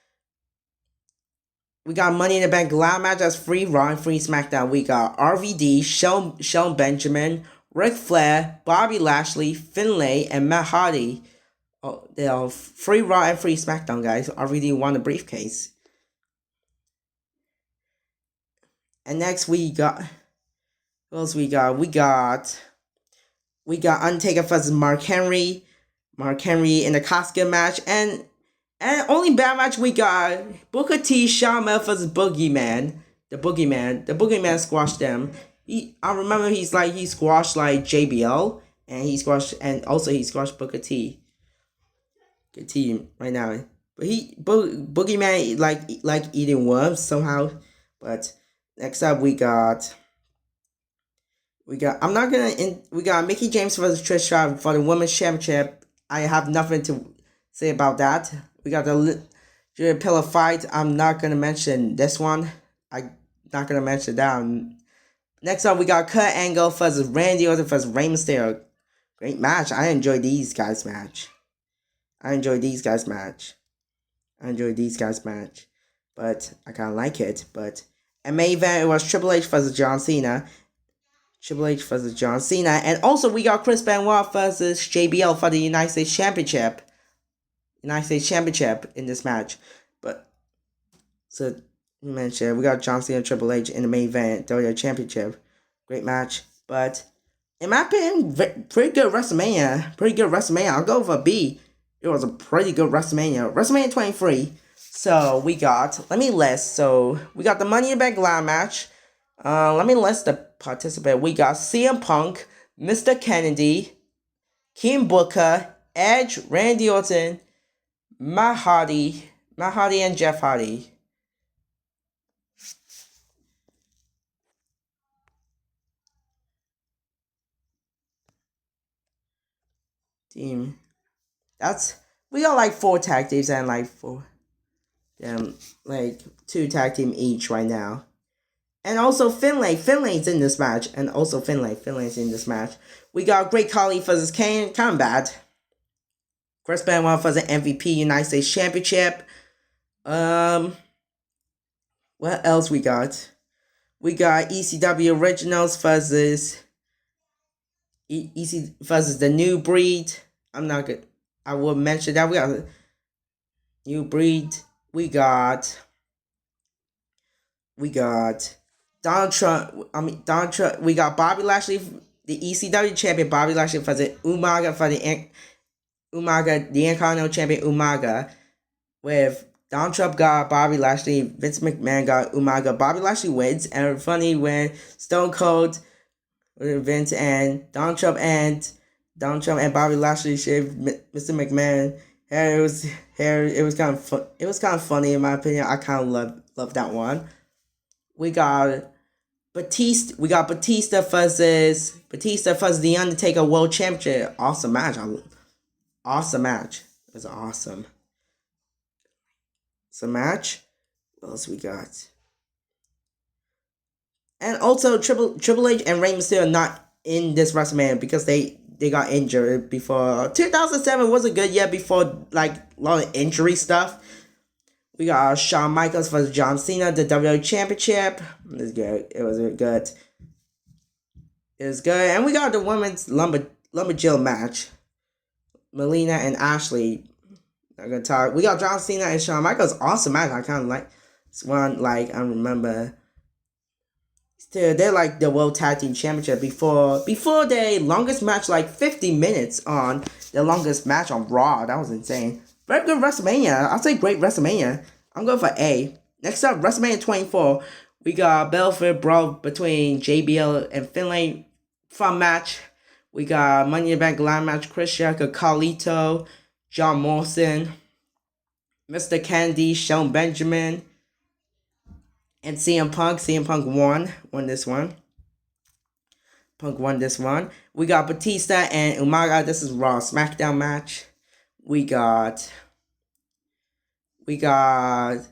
Money in the Bank ladder match. That's free Raw and free SmackDown. We got RVD, Shelton Benjamin, Ric Flair, Bobby Lashley, Finlay, and Matt Hardy. Oh, they're free Raw and free SmackDown, guys. RVD won the briefcase. And next we got, what else we got? We got Undertaker versus Mark Henry. Mark Henry in the casket match. And only bad match we got Booker T, Shawn Michaels versus Boogeyman. The Boogeyman squashed them. I remember he squashed like JBL, and he squashed Booker T. Good team right now. But Boogeyman like eating worms somehow. But next up we got Mickey James versus Trish Stratus for the Women's Championship. I have nothing to say about that. We got the pillar fight. I'm not gonna mention this one. I'm not gonna mention that one. Next up, we got Kurt Angle versus Randy Orton versus Rey Mysterio. Great match. I enjoyed these guys' match. But I kind of like it. But and main event, it was Triple H versus John Cena. And also we got Chris Benoit versus JBL for the United States Championship in this match. But so mentioned, we got John Cena and Triple H in the main event, WWE Championship. Great match. But in my opinion, pretty good WrestleMania. I'll go for B. It was a pretty good WrestleMania. WrestleMania 23. So we got, let me list. So we got the Money in the Bank ladder match. Let me list the participants. We got CM Punk, Mr. Kennedy, King Booker, Edge, Randy Orton, Matt Hardy, and Jeff Hardy. Team. We got like 4 tag teams and like 2 tag team each right now. And also Finlay's in this match. Finlay's in this match. We got Great Khali versus Kane. Kind of bad. Chris Benoit versus MVP United States Championship. What else we got? We got ECW Originals versus versus the New Breed. I will mention that. We got New Breed. We got Donald Trump. We got Bobby Lashley, the ECW champion. Bobby Lashley versus Umaga for the Intercontinental champion Umaga. With Donald Trump got Bobby Lashley, Vince McMahon got Umaga. Bobby Lashley wins, and funny when Stone Cold, Vince and Donald Trump and Bobby Lashley shaved Mr. McMahon hair. It was kind of funny in my opinion. I kind of love that one. We got Batista. Batista versus The Undertaker World Championship. Awesome match. It was awesome. Some match. What else we got? And also Triple H and Rey Mysterio are not in this WrestleMania because they got injured before. 2007 was a good year before like a lot of injury stuff. We got Shawn Michaels versus John Cena, the WWE Championship. It was good. And we got the women's lumberjill match. Melina and Ashley. I'm gonna talk. We got John Cena and Shawn Michaels. Awesome match. I kind of like this one. Like I remember. Still, they're like the World Tag Team Championship before their longest match, like 50 minutes on their longest match on Raw. That was insane. Very good WrestleMania. I'll say great WrestleMania. I'm going for A. Next up, WrestleMania 24. We got Belfort brawl between JBL and Finlay. Fun match. We got Money in the Bank ladder match: Chris Jericho, Carlito, John Morrison, Mr. Kennedy, Shelton Benjamin, and CM Punk. CM Punk won this one. Punk won this one. We got Batista and Umaga. This is Raw SmackDown match. We got Floyd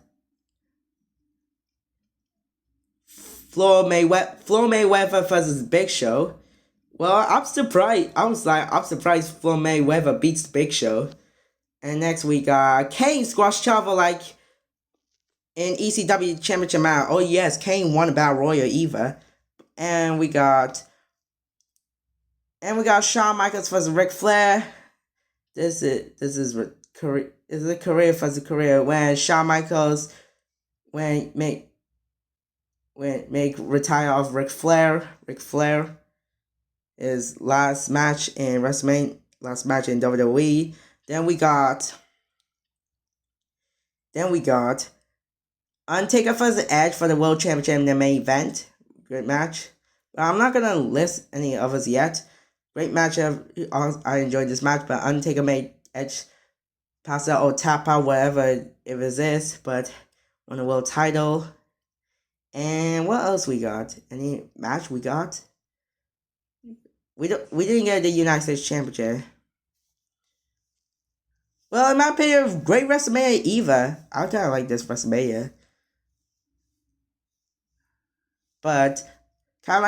Mayweather versus Big Show. Well, I'm surprised. I'm surprised Floyd Mayweather beats Big Show. And next we got Kane squash Chavo like in ECW Championship match. Oh yes, Kane won Battle Royal Eva. And we got Shawn Michaels versus Ric Flair. This is a career versus career when Shawn Michaels make retire of Ric Flair. Ric Flair is last match in WrestleMania, last match in WWE. Then we got Undertaker versus Edge for the World Championship in the main event. Great match. I'm not gonna list any others yet. Great match. I enjoyed this match, but Undertaker made Edge pass out or tap out, whatever if it is, but won the world title. And what else we got? Any match we got? We didn't get the United States Championship. Well, in my opinion, great WrestleMania Eva. I kind of like this WrestleMania. But I'm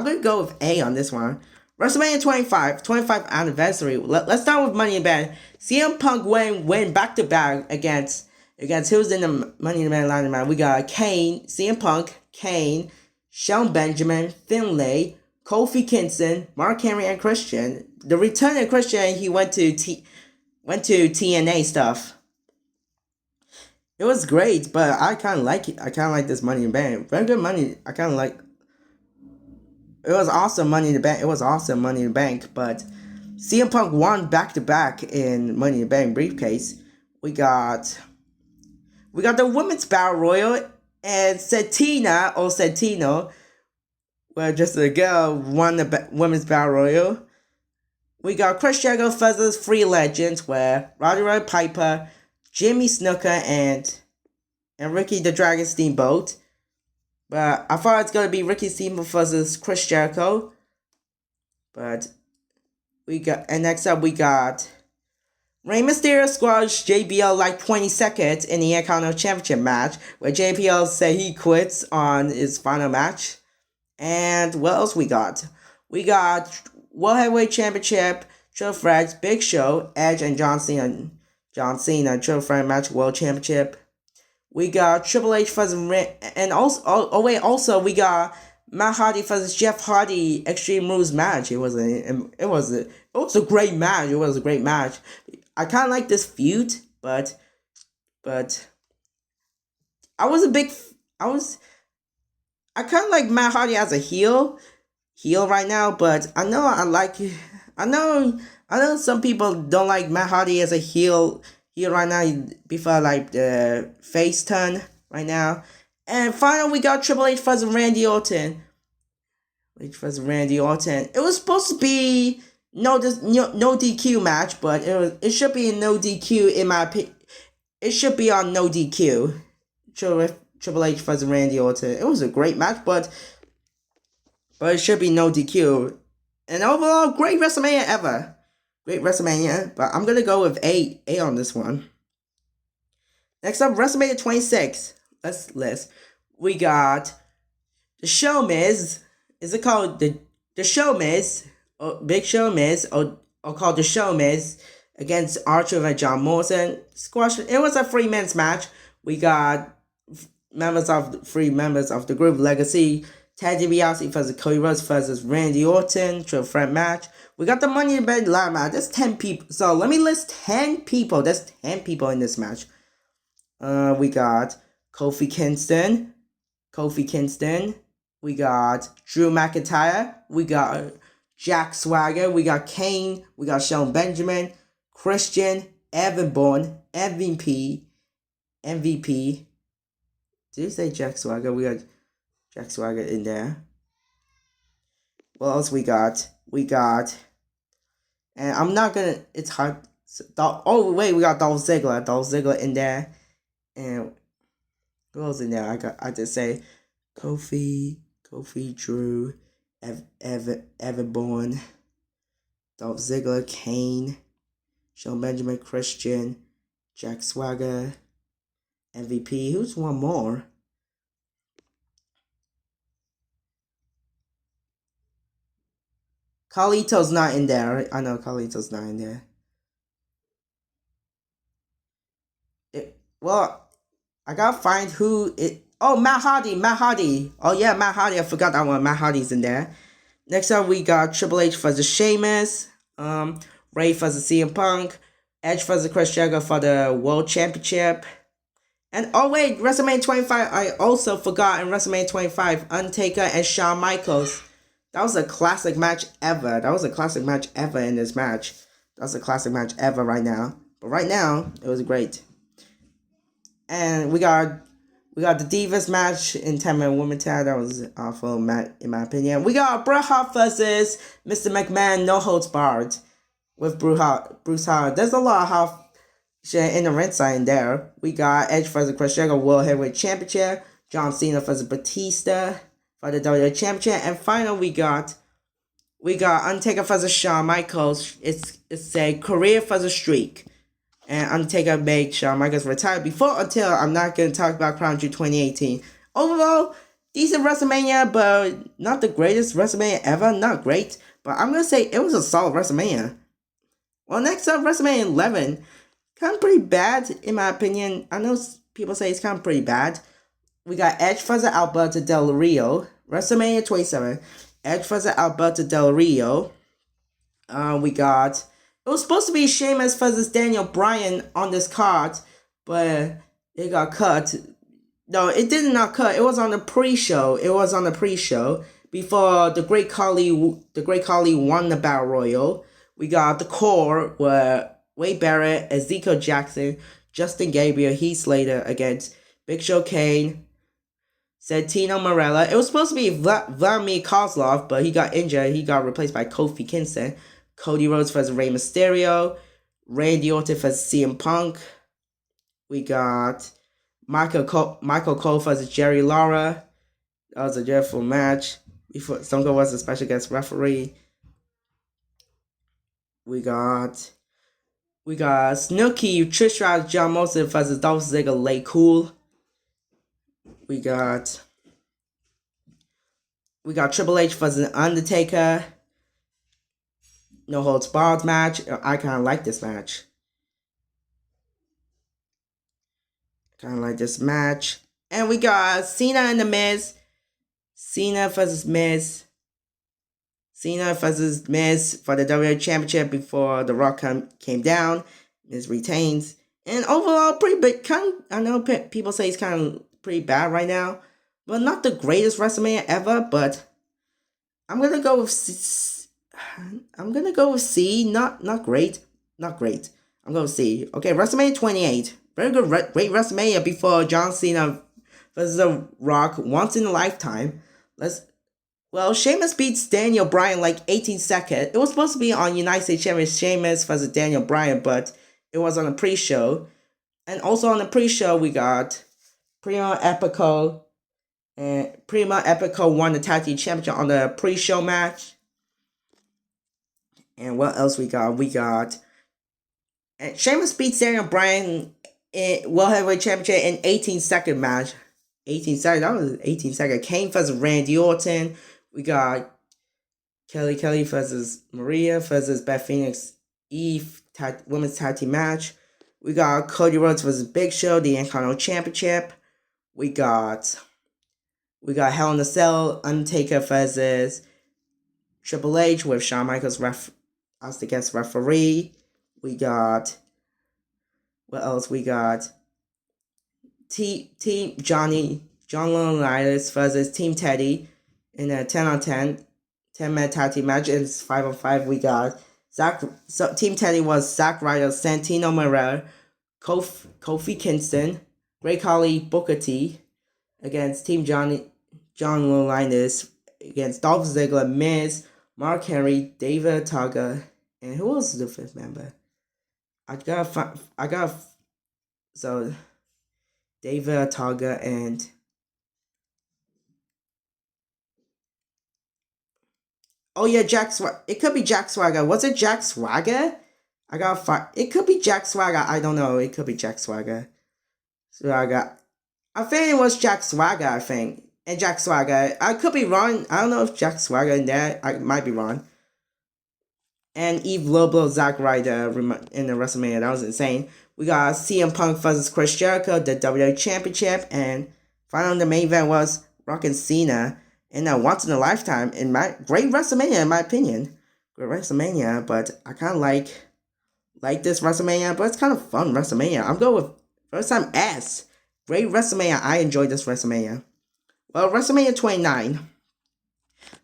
going to go with A on this one. WrestleMania 25th anniversary. Let's start with Money in the Bank. CM Punk win back to back against who's in the Money in the Bank line match. We got Kane, CM Punk, Kane, Shelton Benjamin, Finlay, Kofi Kingston, Mark Henry, and Christian. The return of Christian, he went to TNA stuff. It was great, but I kind of like it. I kind of like this Money in the Bank. Very good money. I kind of like. It was awesome Money in the Bank. But CM Punk won back to back in Money in the Bank briefcase. We got the Women's Battle Royal, and Santino, well, just a girl, won the Women's Battle Royal. We got Chris Jericho versus Three Legends, where Roddy Piper, Jimmy Snuka, and Ricky the Dragon Steamboat. But I thought it's gonna be Ricky Steamboat versus Chris Jericho. But next up we got Rey Mysterio squashed JBL like 20 seconds in the Intercontinental Championship match, where JBL said he quits on his final match. And what else we got? We got World Heavyweight Championship, Triple Threat, Big Show, Edge, and John Cena. Triple Threat match, World Championship. We got Triple H versus and also we got Matt Hardy versus Jeff Hardy Extreme Rules match. It was a great match. It was a great match. I kind of like this feud, but I kind of like Matt Hardy as a heel right now, but I know some people don't like Matt Hardy as a heel right now before like the face turn right now. And finally we got Triple H versus Randy Orton. It was supposed to be no DQ match, but it should be a no DQ in my opinion. It should be on no DQ. Triple H versus Randy Orton. It was a great match, but it should be no DQ. And overall, great WrestleMania ever. Great WrestleMania, but I'm gonna go with A on this one. Next up, WrestleMania 26. Let's list. We got the Show Miz. Is it called the Show Miz? Or Big Show Miz, or called the Show Miz against Archer and John Morrison. Squash. It was a 3-minute match. We got three members of the group Legacy. Ted DiBiase versus Cody Rhodes versus Randy Orton, triple threat match. We got the Money in the Bank ladder match. There's 10 people. So let me list 10 people. There's 10 people in this match. We got Kofi Kingston. We got Drew McIntyre. We got Jack Swagger. We got Kane. We got Shelton Benjamin. Christian. Evan Bourne. MVP. Did you say Jack Swagger? We got Jack Swagger in there. What else we got? we got, and I'm not gonna. It's hard. Oh wait, we got Dolph Ziggler. Dolph Ziggler in there, and who else in there? I just say Kofi, Drew, Evan Bourne, Dolph Ziggler, Kane, Shelton Benjamin, Christian, Jack Swagger, MVP. Who's one more? Carlito's not in there. I know Carlito's not in there. Well, I gotta find who it. Oh, Matt Hardy. Matt Hardy. Oh yeah, Matt Hardy. I forgot that one. Matt Hardy's in there. Next up, we got Triple H for the Sheamus. Ray for the CM Punk. Edge for the Chris Jericho for the World Championship. And oh wait, WrestleMania 25. I also forgot in WrestleMania 25, Undertaker and Shawn Michaels. That was a classic match ever. That was a classic match ever in this match. That was a classic match ever right now. But right now, it was great. And we got the Divas match in 10-minute women tag. That was an awful match in my opinion. We got Bret Hart versus Mr. McMahon, no holds barred with Bruce Hart. There's a lot of Hart shit in the ringside in there. We got Edge versus Chris Jericho World Heavyweight Championship. John Cena versus Batista for the WWE Championship. And finally, we got Undertaker versus Shawn Michaels. It's a career versus streak. And Undertaker made Shawn Michaels retire until I'm not going to talk about Crown Jewel 2018. Overall, decent WrestleMania, but not the greatest WrestleMania ever. Not great, but I'm going to say it was a solid WrestleMania. Well, next up, WrestleMania 11. Kind of pretty bad, in my opinion. I know people say it's kind of pretty bad. We got Edge versus Alberto Del Rio. WrestleMania 27. Edge versus Alberto Del Rio. It was supposed to be Sheamus versus Daniel Bryan on this card, but it got cut. No, it did not cut. It was on the pre-show. Before the Great Khali won the Battle Royal. We got the core where Wade Barrett, Ezekiel Jackson, Justin Gabriel, Heath Slater against Big Show Kane, Santino Marella. It was supposed to be Vladimir Kozlov, but he got injured. He got replaced by Kofi Kingston. Cody Rhodes versus Rey Mysterio. Randy Orton versus CM Punk. We got Michael Cole versus Jerry Lawler. That was a dreadful match. Stone Cold was a special guest referee. We got Snooki, Trish Stratus, John Morrison versus Dolph Ziggler, Lay Cool. We got Triple H versus Undertaker. No holds barred match. I kind of like this match. And we got Cena and The Miz. Cena versus Miz for the WWE Championship before The Rock came down. Miz retains. And overall, pretty big. I know people say it's kind of pretty bad right now. But not the greatest WrestleMania ever. But I'm going to go with C. Not great. I'm going with C. Okay, WrestleMania 28. Very good, great WrestleMania before John Cena versus The Rock once in a lifetime. Sheamus beats Daniel Bryan like 18 seconds. It was supposed to be on United States Champion Sheamus versus Daniel Bryan, but it was on the pre-show. And also on the pre-show, we got Primo Epico. And Primo Epico won the Tag Team Championship on the pre-show match. And what else we got? And Sheamus beats Daniel Bryan in World Heavyweight Championship in 18-second match. 18 seconds. That was 18 seconds. Kane versus Randy Orton. We got Kelly versus Maria versus Beth Phoenix Eve women's tag team match. We got Cody Rhodes versus Big Show, the Intercontinental Championship. We got Hell in a Cell, Undertaker versus Triple H with Shawn Michaels as the guest referee. We got what else? We got Team John Laurinaitis versus Team Teddy in a 10-on-10 10-man tag team match. And 5-on-5 we got Team Teddy was Zack Ryder, Santino Marella, Kofi Kingston, Great Khali, Booker T against Team John Laurinaitis against Dolph Ziggler, Miz, Mark Henry, David Taga, and who else is the fifth member? I got so David Taga and oh yeah, it could be Jack Swagger. Was it Jack Swagger? It could be Jack Swagger. I don't know. It could be Jack Swagger. I think it was Jack Swagger. I think and Jack Swagger. I could be wrong. I don't know if Jack Swagger in there. I might be wrong. And Eve Lobo, Zack Ryder in the WrestleMania. That was insane. We got CM Punk versus Chris Jericho, the WWE Championship, and finally the main event was Rock and Cena. And once in a lifetime, great WrestleMania in my opinion, great WrestleMania. But I kind of like this WrestleMania, but it's kind of fun WrestleMania. I'm going with first time S. Great WrestleMania. I enjoyed this WrestleMania. Well, WrestleMania 29.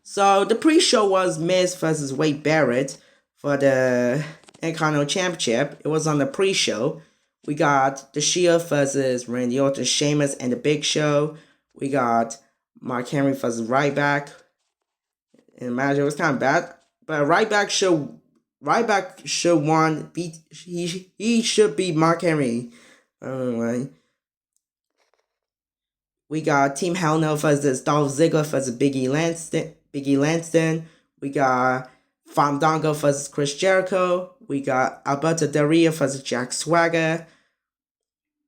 So the pre-show was Miz versus Wade Barrett for the Intercontinental Championship. It was on the pre-show. We got The Shield versus Randy Orton, Sheamus, and The Big Show. We got Mark Henry versus Ryback. In the match, it was kind of bad, but Ryback should won. He should beat Mark Henry. Anyway, we got Team Hell No versus Dolph Ziggler versus Biggie Langston. We got Fandango versus Chris Jericho. We got Alberto Del Rio versus Jack Swagger.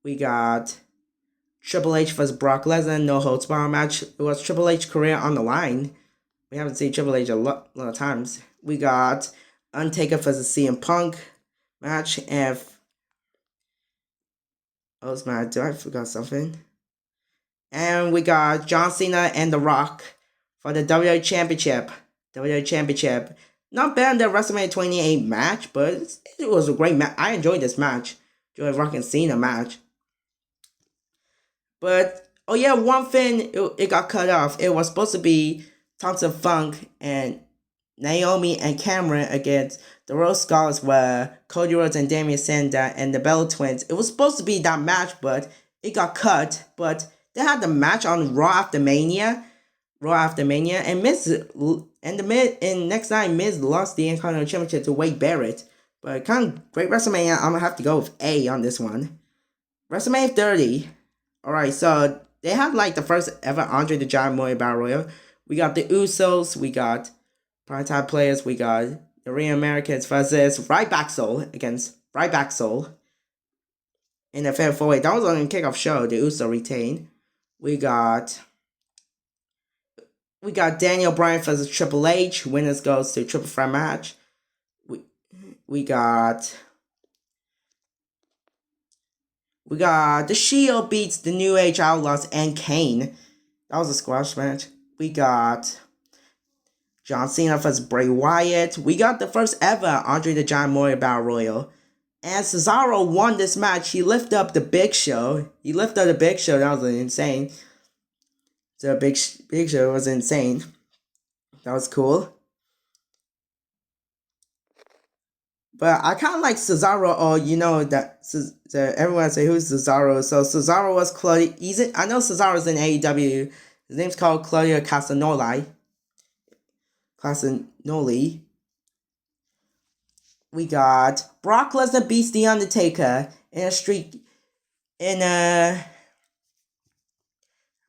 We got Triple H versus Brock Lesnar, no holds barred match. It was Triple H's career on the line. We haven't seen Triple H a lot of times. We got Undertaker versus CM Punk match. And I forgot something. And we got John Cena and The Rock for the WWE Championship. Not bad in the WrestleMania 28 match, but it was a great match. I enjoyed this match. Enjoyed Rock and Cena match. But, oh yeah, one thing, it got cut off. It was supposed to be Thompson Funk and Naomi and Cameron against the Rose Skulls were Cody Rhodes and Damian Sandow and the Bella Twins. It was supposed to be that match, but it got cut. But they had the match on Raw After Mania, and next night Miz lost the Intercontinental Championship to Wade Barrett. But kind of great WrestleMania. I'm gonna have to go with A on this one. WrestleMania 30. Alright, so they had like the first ever Andre the Giant Memorial Battle Royal. We got the Usos, we got primetime players, we got the Real Americans versus Ryback Soul against Ryback Soul in the Fair 4-Way. That was on the kickoff show. The Usos retained. We got Daniel Bryan versus Triple H. Winners goes to triple threat match. We got The Shield beats the New Age Outlaws and Kane. That was a squash match. We got John Cena versus Bray Wyatt. We got the first ever Andre the Giant Memorial Battle Royal. And Cesaro won this match. He lifted up the Big Show. That was insane. The Big Show was insane. That was cool. But I kind of like Cesaro, or everyone say who's Cesaro. So Cesaro was Claudio. I know Cesaro's in AEW. His name's called Claudio Castagnoli. We got Brock Lesnar beats The Undertaker in a streak.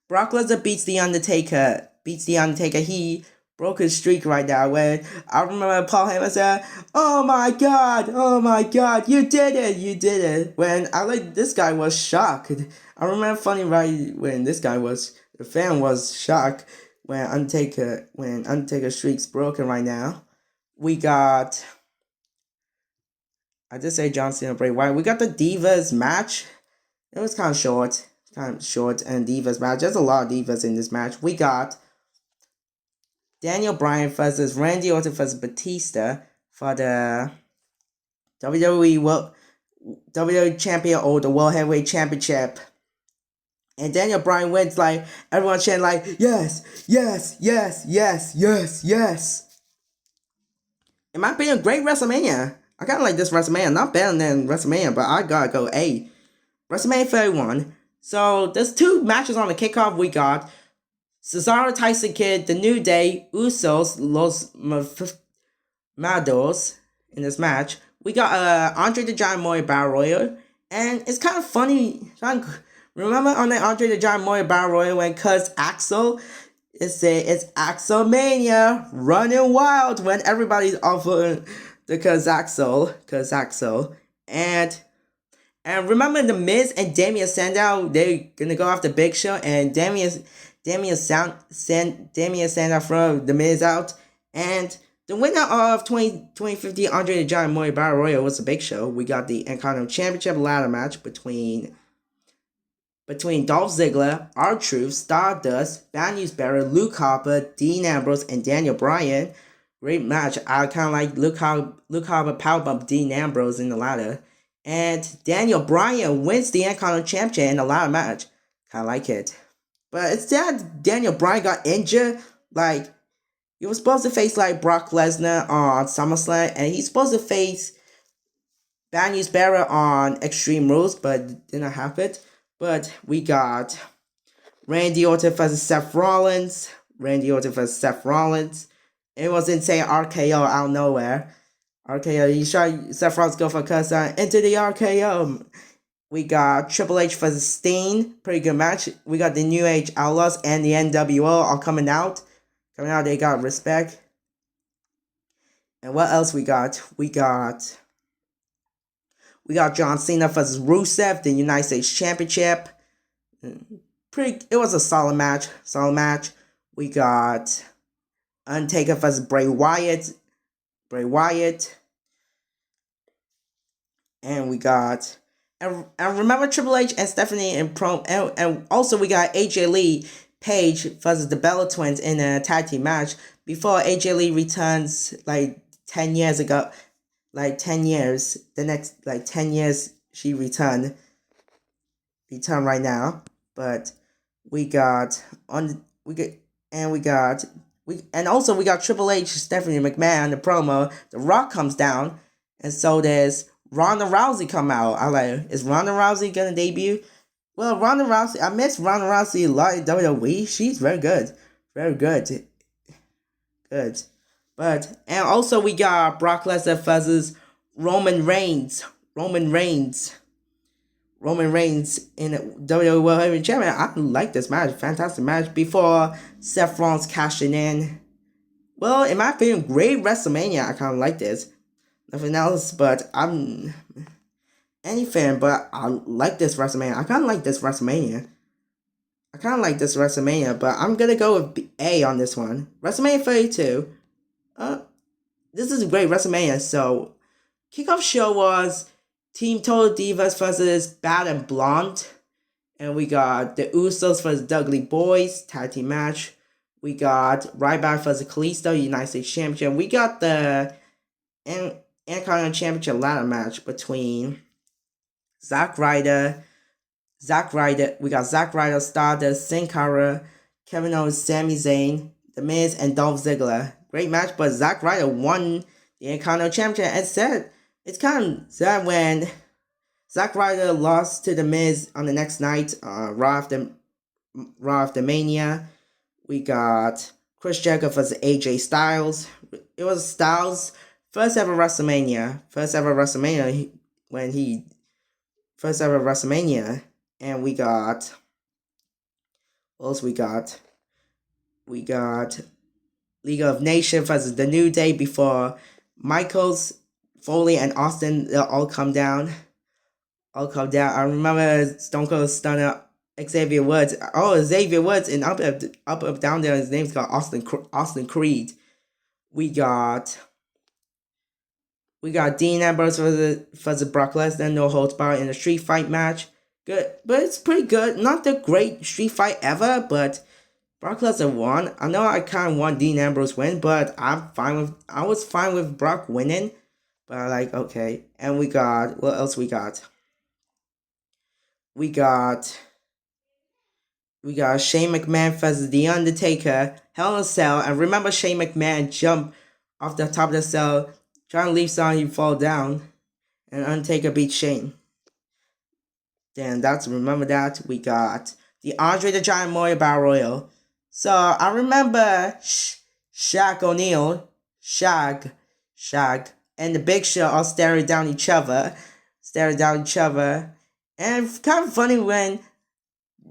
Brock Lesnar beats The Undertaker. He broke his streak right now. When I remember Paul Heyman said, "Oh my God, you did it." When this guy was shocked. I remember funny right when the fan was shocked when Undertaker's streak's broken right now. We got, I just say John Cena, Bray Wyatt. We got the Divas match. It was kind of short, and Divas match. There's a lot of Divas in this match. We got Daniel Bryan versus Randy Orton versus Batista for the WWE Champion or the World Heavyweight Championship. And Daniel Bryan wins, like, everyone chanting like, yes. In my opinion, great WrestleMania. I kind of like this WrestleMania. Not better than WrestleMania, but I gotta go A. WrestleMania 31. So, there's two matches on the kickoff. We got Cesaro, Tyson Kidd, The New Day, Usos, Los Mados in this match. We got Andre the Giant Moy Battle Royal, and it's kind of funny. Remember on the Andre the Giant Moy Battle Royal when Cuz Axel, it's Axelmania running wild when everybody's off of the Cuz Axel, and remember the Miz and Damian Sandow, they're gonna go after Big Show, and Damian Sandow throw the Miz out, and the winner of 2015 Andre the Giant Moy Battle Royal was the Big Show. We got the Intercontinental Championship ladder match between Dolph Ziggler, R-Truth, Stardust, Bad News Bearer, Luke Harper, Dean Ambrose, and Daniel Bryan. Great match. I kind of like Luke Harper powerbomb Dean Ambrose in the ladder. And Daniel Bryan wins the Intercontinental Championship in the ladder match. Kind of like it. But instead, Daniel Bryan got injured. Like, he was supposed to face like Brock Lesnar on SummerSlam, and he's supposed to face Bad News Bearer on Extreme Rules, but it didn't happen. But we got Randy Orton versus Seth Rollins. It was insane RKO out of nowhere. RKO, you saw Seth Rollins go for a cuss into the RKO. We got Triple H versus Steen. Pretty good match. We got the New Age Outlaws and the NWO all coming out. They got respect. And what else we got? We got John Cena versus Rusev, the United States Championship. It was a solid match. We got Undertaker versus Bray Wyatt. And we got and remember Triple H and Stephanie in prom, and also we got AJ Lee Page versus the Bella Twins in a tag team match before AJ Lee returns like 10 years ago. Like 10 years. The next 10 years she returned right now. But we got also we got Triple H, Stephanie McMahon, the promo. The Rock comes down, and so there's Ronda Rousey come out. I like, is Ronda Rousey gonna debut? Well, Ronda Rousey, I miss Ronda Rousey a lot in WWE. She's very good. But, and also we got Brock Lesnar versus Roman Reigns in WWE World Heavyweight Champion. I like this match. Fantastic match before Seth Rollins cashing in. Well, in my opinion, great WrestleMania. I kind of like this. Nothing else, but I'm any fan, but I like this WrestleMania. I kind of like this WrestleMania. But I'm gonna go with A on this one. WrestleMania 32. This is a great WrestleMania. So, kickoff show was Team Total Divas versus Bad and Blonde. And we got the Usos versus Dudley Boys, tag team match. We got Ryback versus Kalisto, United States Championship. We got the Intercontinental Championship ladder match between Zack Ryder. We got Zack Ryder, Stardust, Sin Cara, Kevin Owens, Sami Zayn, The Miz, and Dolph Ziggler. Great match, but Zack Ryder won the Intercontinental Championship, and it's kind of sad when Zack Ryder lost to The Miz on the next night, Raw after Mania. We got Chris Jericho versus AJ Styles. It was Styles' first ever WrestleMania. And we got, what else we got? We got League of Nations versus The New Day before Michaels, Foley, and Austin all come down. I remember Stone Cold Stunner, Xavier Woods. Oh, Xavier Woods, and up down there, his name's got Austin Creed. We got Dean Ambrose versus Brock Lesnar, no holds barred in a street fight match. Good, but it's pretty good. Not the great street fight ever, but Brock Lesnar won. I know I kind of want Dean Ambrose win, but I was fine with Brock winning. But I like, okay. And we got, what else we got? We got Shane McMahon versus The Undertaker, Hell in a Cell. And remember Shane McMahon jumped off the top of the cell, trying to leave something, he fall down. And Undertaker beat Shane. Then remember that. We got the Andre the Giant Memorial Battle Royal. So I remember Shaq O'Neal, Shag, and the Big Show all staring down each other, and it's kind of funny when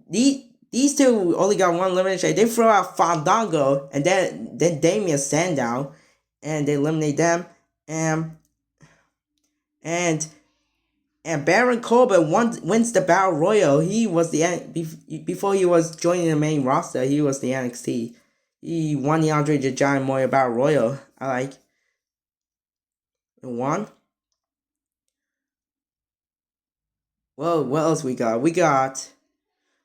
these two only got one elimination. They throw out Fandango and then Damien Sandow, and they eliminate them, and and and Baron Corbin wins the Battle Royal. He was before he was joining the main roster. He was the NXT. He won the Andre the Giant Memorial Battle Royal. I like. It won. Well, what else we got? We got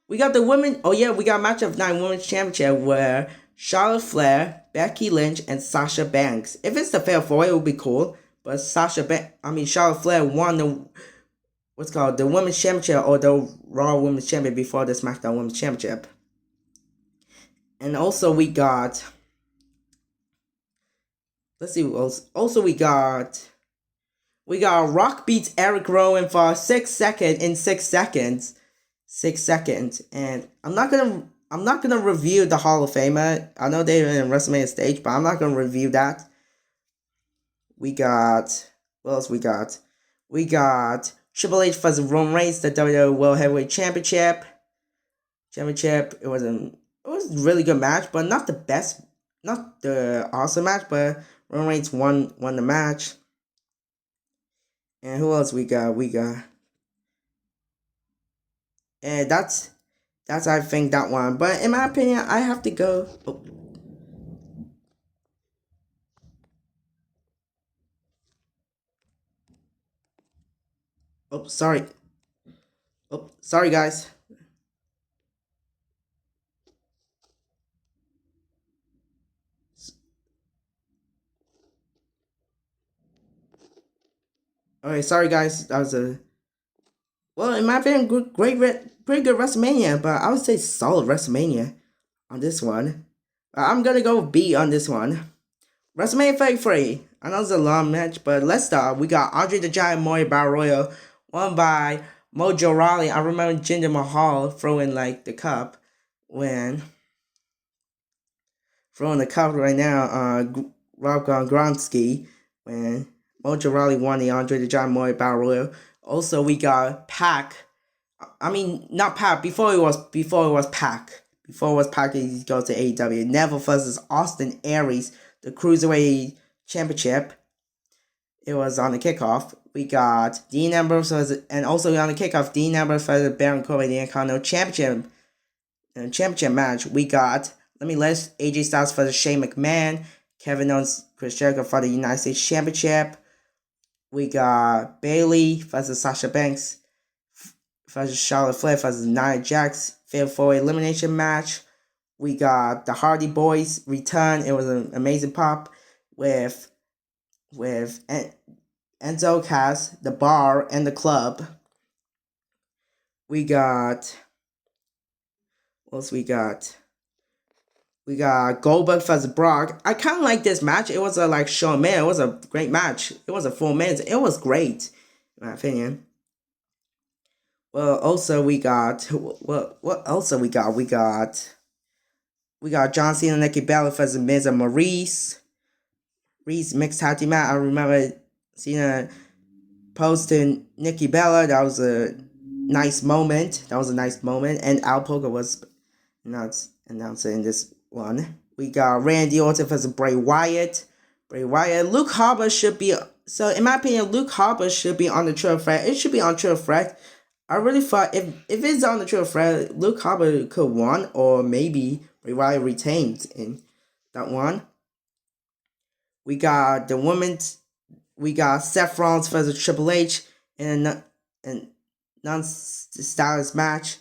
the women. Oh yeah, we got a match of 9 women's championship where Charlotte Flair, Becky Lynch, and Sasha Banks. If it's the fair 4, it would be cool. But Charlotte Flair won the women's championship or the Raw Women's Champion before the SmackDown Women's Championship. And also we got. Let's see what else. Also we got Rock beats Eric Rowan for 6 seconds in 6 seconds. 6 seconds. And I'm not gonna review the Hall of Famer. I know they're in WrestleMania stage, but I'm not gonna review that. We got what else we got? We got Triple H versus Roman Reigns, the WWE World Heavyweight Championship. It was a really good match, but not the best, not the awesome match, but Roman Reigns won the match. And who else we got? And that's I think that one. But in my opinion, I have to go. Sorry. Sorry guys. Alright, sorry guys. That was in my opinion, pretty good WrestleMania, but I would say solid WrestleMania on this one. I'm gonna go B on this one. WrestleMania 33. I know it's a long match, but let's start. We got Andre the Giant Memorial Battle Royal, won by Mojo Rawley. I remember Jinder Mahal throwing the cup right now. Rob Gronkowski when Mojo Rawley won the Andre the Giant Memorial Battle Royal. Also, we got Pac. I mean, not Pac. Before it was Pac. Before it was Pac, he goes to AEW. Neville versus Austin Aries, the Cruiserweight Championship. It was on the kickoff. We got Dean Ambrose and also on the kickoff, Dean Ambrose versus Baron Corbin, the Intercontinental Championship match. We got, let me list, AJ Styles versus Shane McMahon, Kevin Owens, Chris Jericho for the United States Championship. We got Bayley versus Sasha Banks versus Charlotte Flair versus Nia Jax, Fatal 4-Way Elimination match. We got the Hardy Boys return. It was an amazing pop with Enzo Cass, the Bar, and the Club. We got what else we got? We got Goldberg versus Brock. I kind of like this match. It was a Shawn Man. It was a great match. It was a 4 minutes. It was great, in my opinion. Well, also we got what else we got? We got John Cena, Nikki Bella versus Miz and Maurice mixed tag team match. I remember Cena posting Nikki Bella. That was a nice moment. And Al Poker was announced in this one. We got Randy Orton versus Bray Wyatt. Luke Harper should be. So in my opinion, Luke Harper should be on the triple threat. It should be on triple threat. I really thought if it's on the triple threat, Luke Harper could won, or maybe Bray Wyatt retained in that one. We got the women's. We got Seth Rollins versus Triple H in a non-stylish match.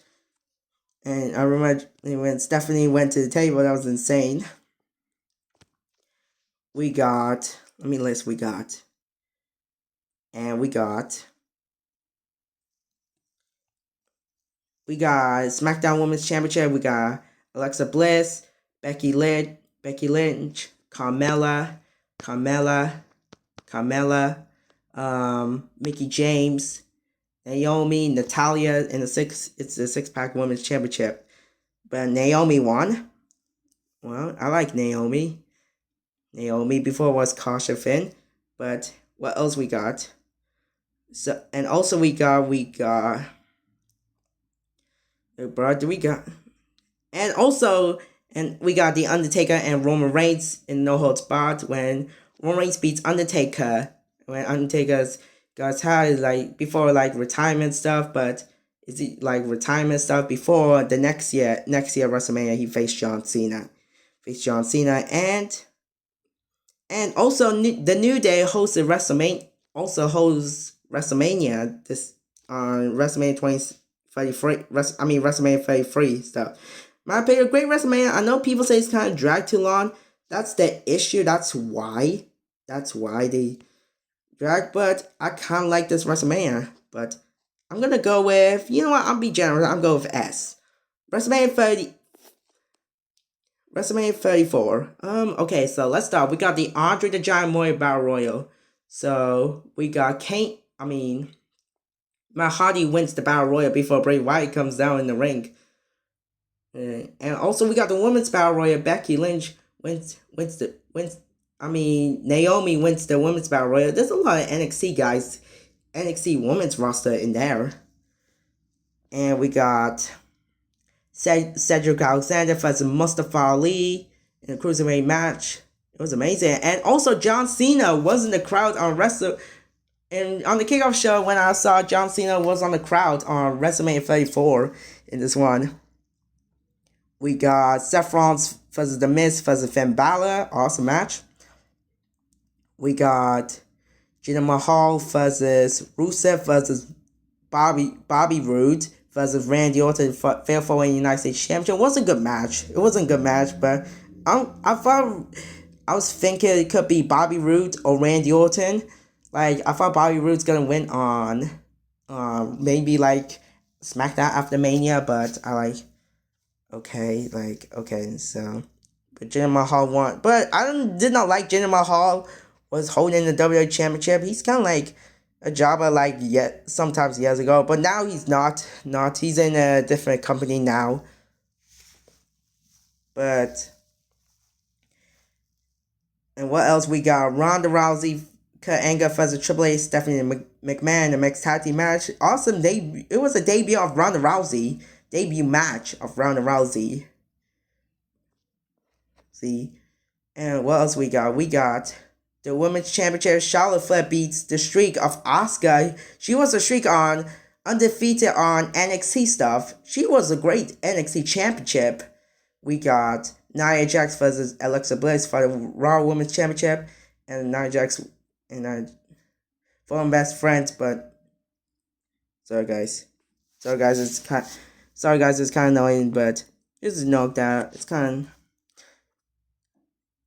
And I remember when Stephanie went to the table, that was insane. We got, let me list, we got SmackDown Women's Championship. We got Alexa Bliss, Becky Lynch, Carmella, Mickie James, Naomi, Natalia in the 6-pack Women's Championship. But Naomi won. Well, I like Naomi. Naomi before was Kasha Finn, but what else we got? So and also we got bro, do we got and also and we got the Undertaker and Roman Reigns in No Holds Barred when Roman Reigns beats Undertaker when Undertaker's got tired like before like retirement stuff, but is it like retirement stuff before the next year WrestleMania he faced John Cena. Faced John Cena and also the New Day hosted WrestleMania also hosts WrestleMania this on WrestleMania 2033 WrestleMania 33 stuff. My opinion, great WrestleMania. I know people say it's kind of dragged too long. That's the issue. That's why. That's why they drag. But I kind of like this WrestleMania. But I'm gonna go with I'll be generous. I'm going with S. WrestleMania 30. WrestleMania 34. Okay, so let's start. We got the Andre the Giant Memorial Battle Royal. So we got Matt Hardy wins the Battle Royal before Bray Wyatt comes down in the ring. And also we got the Women's Battle Royal. Becky Lynch Naomi wins the Women's Battle Royal. There's a lot of NXT guys, NXT Women's roster in there. And we got Cedric Alexander versus Mustafa Ali in a cruiserweight match. It was amazing. And also John Cena was in the crowd on and on the kickoff show when I saw John Cena was on the crowd on WrestleMania 34 in this one. We got Seth Rollins versus The Miz versus Finn Balor. Awesome match. We got Jinder Mahal versus Rusev versus Bobby Roode versus Randy Orton fair four United States Championship. It wasn't a good match. It wasn't a good match, but I thought I was thinking it could be Bobby Roode or Randy Orton. Like I thought Bobby Roode's gonna win on maybe like SmackDown after Mania, but okay, so but Jinder Mahal won. But I did not like Jinder Mahal was holding the WWE Championship. He's kind of like a jobber sometimes years ago, but now he's not. He's in a different company now. But and what else we got? Ronda Rousey, Kurt Angle versus Triple H, Stephanie McMahon, the mixed tag team match. Awesome debut. It was a debut of Ronda Rousey. Debut match of Ronda Rousey. See, and what else we got? We got the Women's Championship. Charlotte Flair beats the streak of Asuka. She was a streak on undefeated on NXT stuff. She was a great NXT Championship. We got Nia Jax versus Alexa Bliss for the Raw Women's Championship, and Nia Jax and former best friends. But sorry guys, it's kind of annoying, but just note that it's kind of.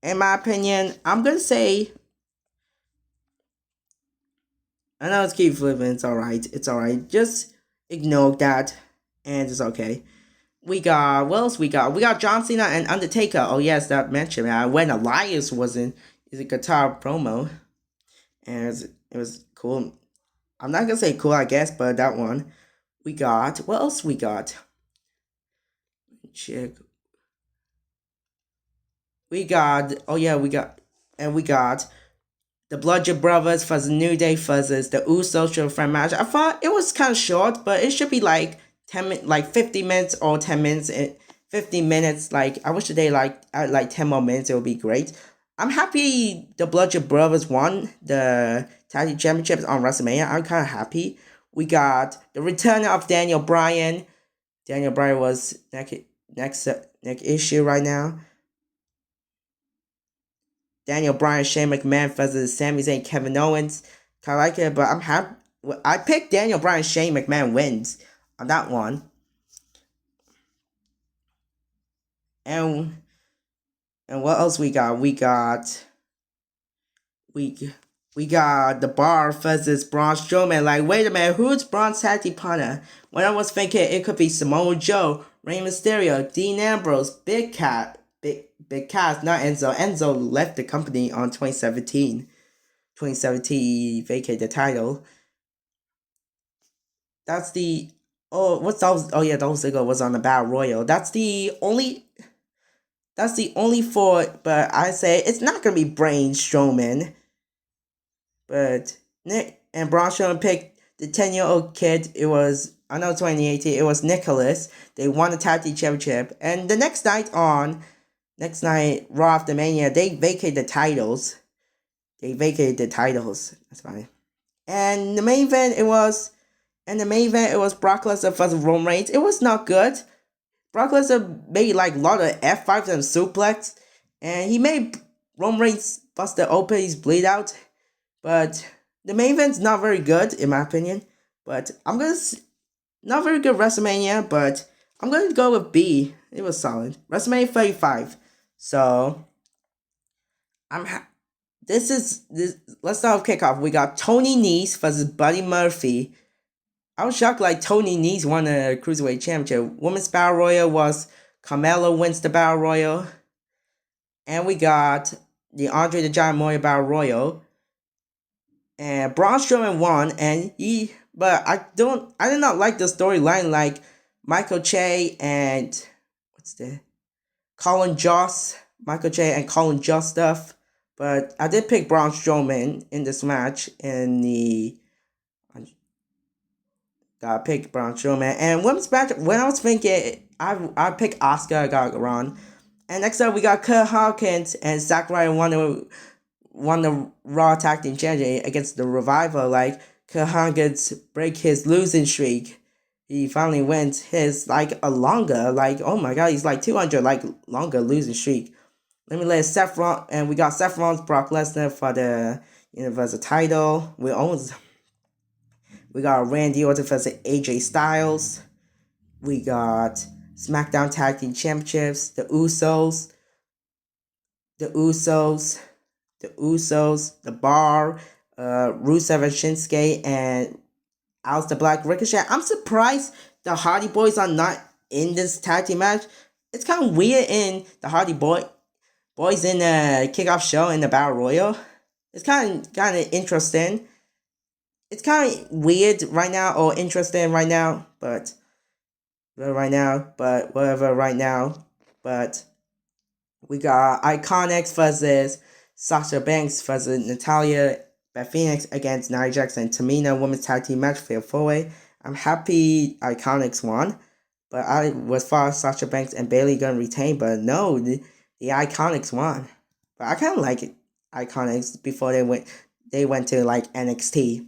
In my opinion, I'm gonna say. I know it's keep flipping. It's alright. Just ignore that, and it's okay. We got what else? We got John Cena and Undertaker. Oh yes, that mentioned when Elias was in his guitar promo, and it was cool. I'm not gonna say cool, I guess, but that one. We got what else? We got. Check. We got the Bludgeon Brothers versus New Day versus the Usos friend match. I thought it was kind of short, but it should be like 50 minutes or 10 minutes. 15 minutes. Like I wish they add like 10 more minutes. It would be great. I'm happy the Bludgeon Brothers won the tag team championships on WrestleMania. I'm kind of happy. We got the return of Daniel Bryan. Daniel Bryan was next issue right now. Daniel Bryan, Shane McMahon versus Sami Zayn, Kevin Owens. Kind of like it, but I'm happy. I picked Daniel Bryan, Shane McMahon wins on that one. And what else we got? We got the Bar versus Braun Strowman. Like, wait a minute, who's Braun's tag team partner? When I was thinking it could be Samoa Joe, Rey Mysterio, Dean Ambrose, Big Cass, not Enzo. Enzo left the company on 2017. 2017 vacated the title. That's the what's that? Oh yeah, Dolph Ziggler was on the Battle Royal. That's the only That's the only four, but I say it's not gonna be Braun Strowman. But Nick and Braun Strowman picked the 10-year-old kid. It was, I know 2018, it was Nicholas. They won the tag team championship. And the next night, Raw After Mania, they vacated the titles. That's fine. And the main event, it was Brock Lesnar versus Roman Reigns. It was not good. Brock Lesnar made like a lot of F5s and suplex. And he made Roman Reigns bust the open, he's bleed out. But the main event's not very good, in my opinion. But not very good WrestleMania, but I'm gonna go with B. It was solid. WrestleMania 35. So, this. Let's start with kickoff. We got Tony Nese versus Buddy Murphy. I was shocked like Tony Nese won a Cruiserweight Championship. Women's Battle Royal was Carmella wins the Battle Royal. And we got the Andre the Giant Memorial Battle Royal. And Braun Strowman won, but I did not like the storyline like Michael Che and Michael Che and Colin Jost stuff. But I did pick Braun Strowman in this match gotta pick Braun Strowman. And women's match, when I was thinking, I picked Asuka, I got it wrong. And next up we got Kurt Hawkins and Zack Ryder won the Raw Tag Team Championship against the Revival. Like, Kurt Hawkins break his losing streak. He finally wins his, like, a longer, like, oh my god, he's like 200, like, longer losing streak. Let me let Seth Rollins, and we got Seth Rollins, Brock Lesnar for the Universal title. We got Randy Orton versus AJ Styles. We got SmackDown Tag Team Championships, the Usos, The Bar, Rusev and Shinsuke, and Aleister Black, Ricochet. I'm surprised the Hardy Boys are not in this tag team match. It's kind of weird in the Hardy Boys in the kickoff show in the Battle Royal. It's kind of interesting. It's kind of weird right now, or interesting right now, but whatever right now. But we got Iconics versus Sasha Banks versus Natalya, Beth Phoenix against Nia Jax and Tamina, women's tag team match for 4-way. I'm happy Iconics won, but I was thought Sasha Banks and Bayley gonna retain, but no, the Iconics won. But I kind of like it, Iconics before they went to like NXT.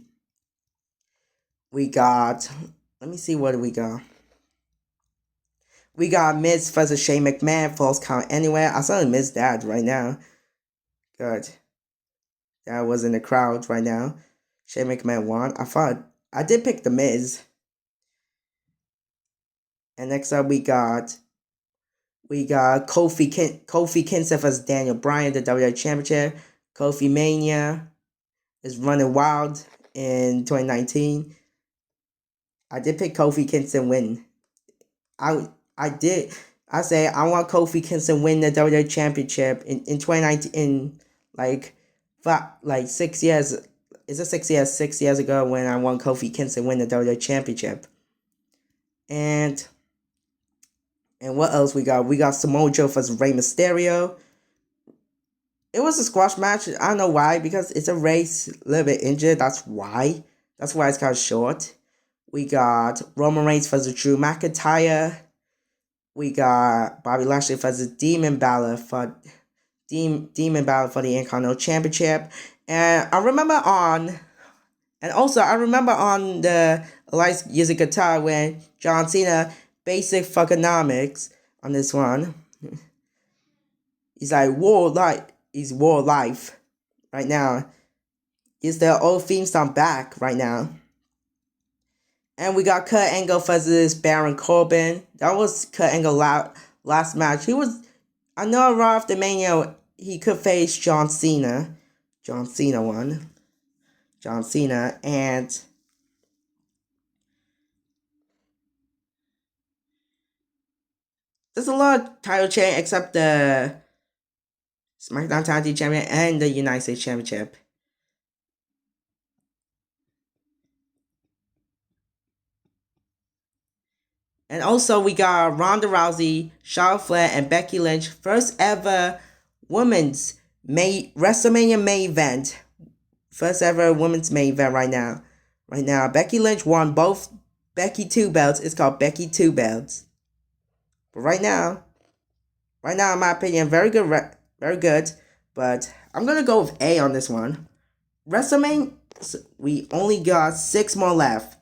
We got, let me see what we got. We got Miz versus Shane McMahon, false count anywhere. I suddenly missed that right now. Good. That was in the crowd right now. Shane McMahon won. I did pick the Miz. And next up we got Kofi Kingston versus Daniel Bryan, the WWE Championship. Kofi Mania is running wild in 2019. I did pick Kofi Kingston win. I say I want Kofi Kingston win the WWE Championship in 2019, in like 6 years. Is it 6 years? 6 years ago when I won Kofi Kingston win the WWE Championship. And what else we got? We got Samoa Joe versus Rey Mysterio. It was a squash match. I don't know why, because it's a race, a little bit injured. That's why it's kind of short. We got Roman Reigns versus Drew McIntyre. We got Bobby Lashley versus Demon Balor for the Intercontinental Championship. And I remember on the Elias Music Guitar when John Cena basic fuckonomics on this one. He's like he's war life right now. Is the old theme song back right now? And we got Kurt Angle versus Baron Corbin. That was Kurt Angle last match. I know Raw After Mania, he could face John Cena. John Cena won. John Cena, and there's a lot of title change except the SmackDown Tag Team Champion and the United States Championship. And also we got Ronda Rousey, Charlotte Flair, and Becky Lynch first ever women's WrestleMania main event. First ever women's main event right now. Right now, Becky Lynch won both Becky 2 belts. It's called Becky 2 belts. But right now, in my opinion, very good, very good. But I'm gonna go with A on this one. WrestleMania, we only got 6 more left.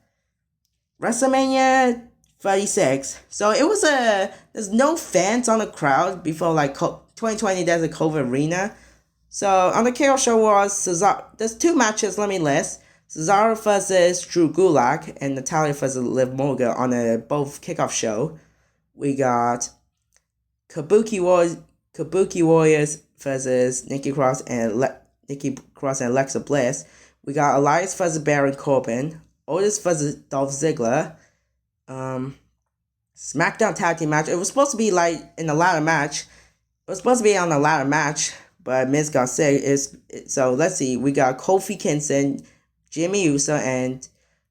WrestleMania 36. So it was there's no fans on the crowd before like 2020. There's a COVID arena. So on the KO show was Cesaro. There's 2 matches. Let me list. Cesaro versus Drew Gulak and Natalia versus Liv Morgan on a both kickoff show. We got Kabuki Warriors versus Nikki Cross and Alexa Bliss. We got Elias versus Baron Corbin. Otis versus Dolph Ziggler. SmackDown tag team match. It was supposed to be like in the ladder match. It was supposed to be on the ladder match, but Miz got sick. So let's see. We got Kofi Kingston, Jimmy Uso, and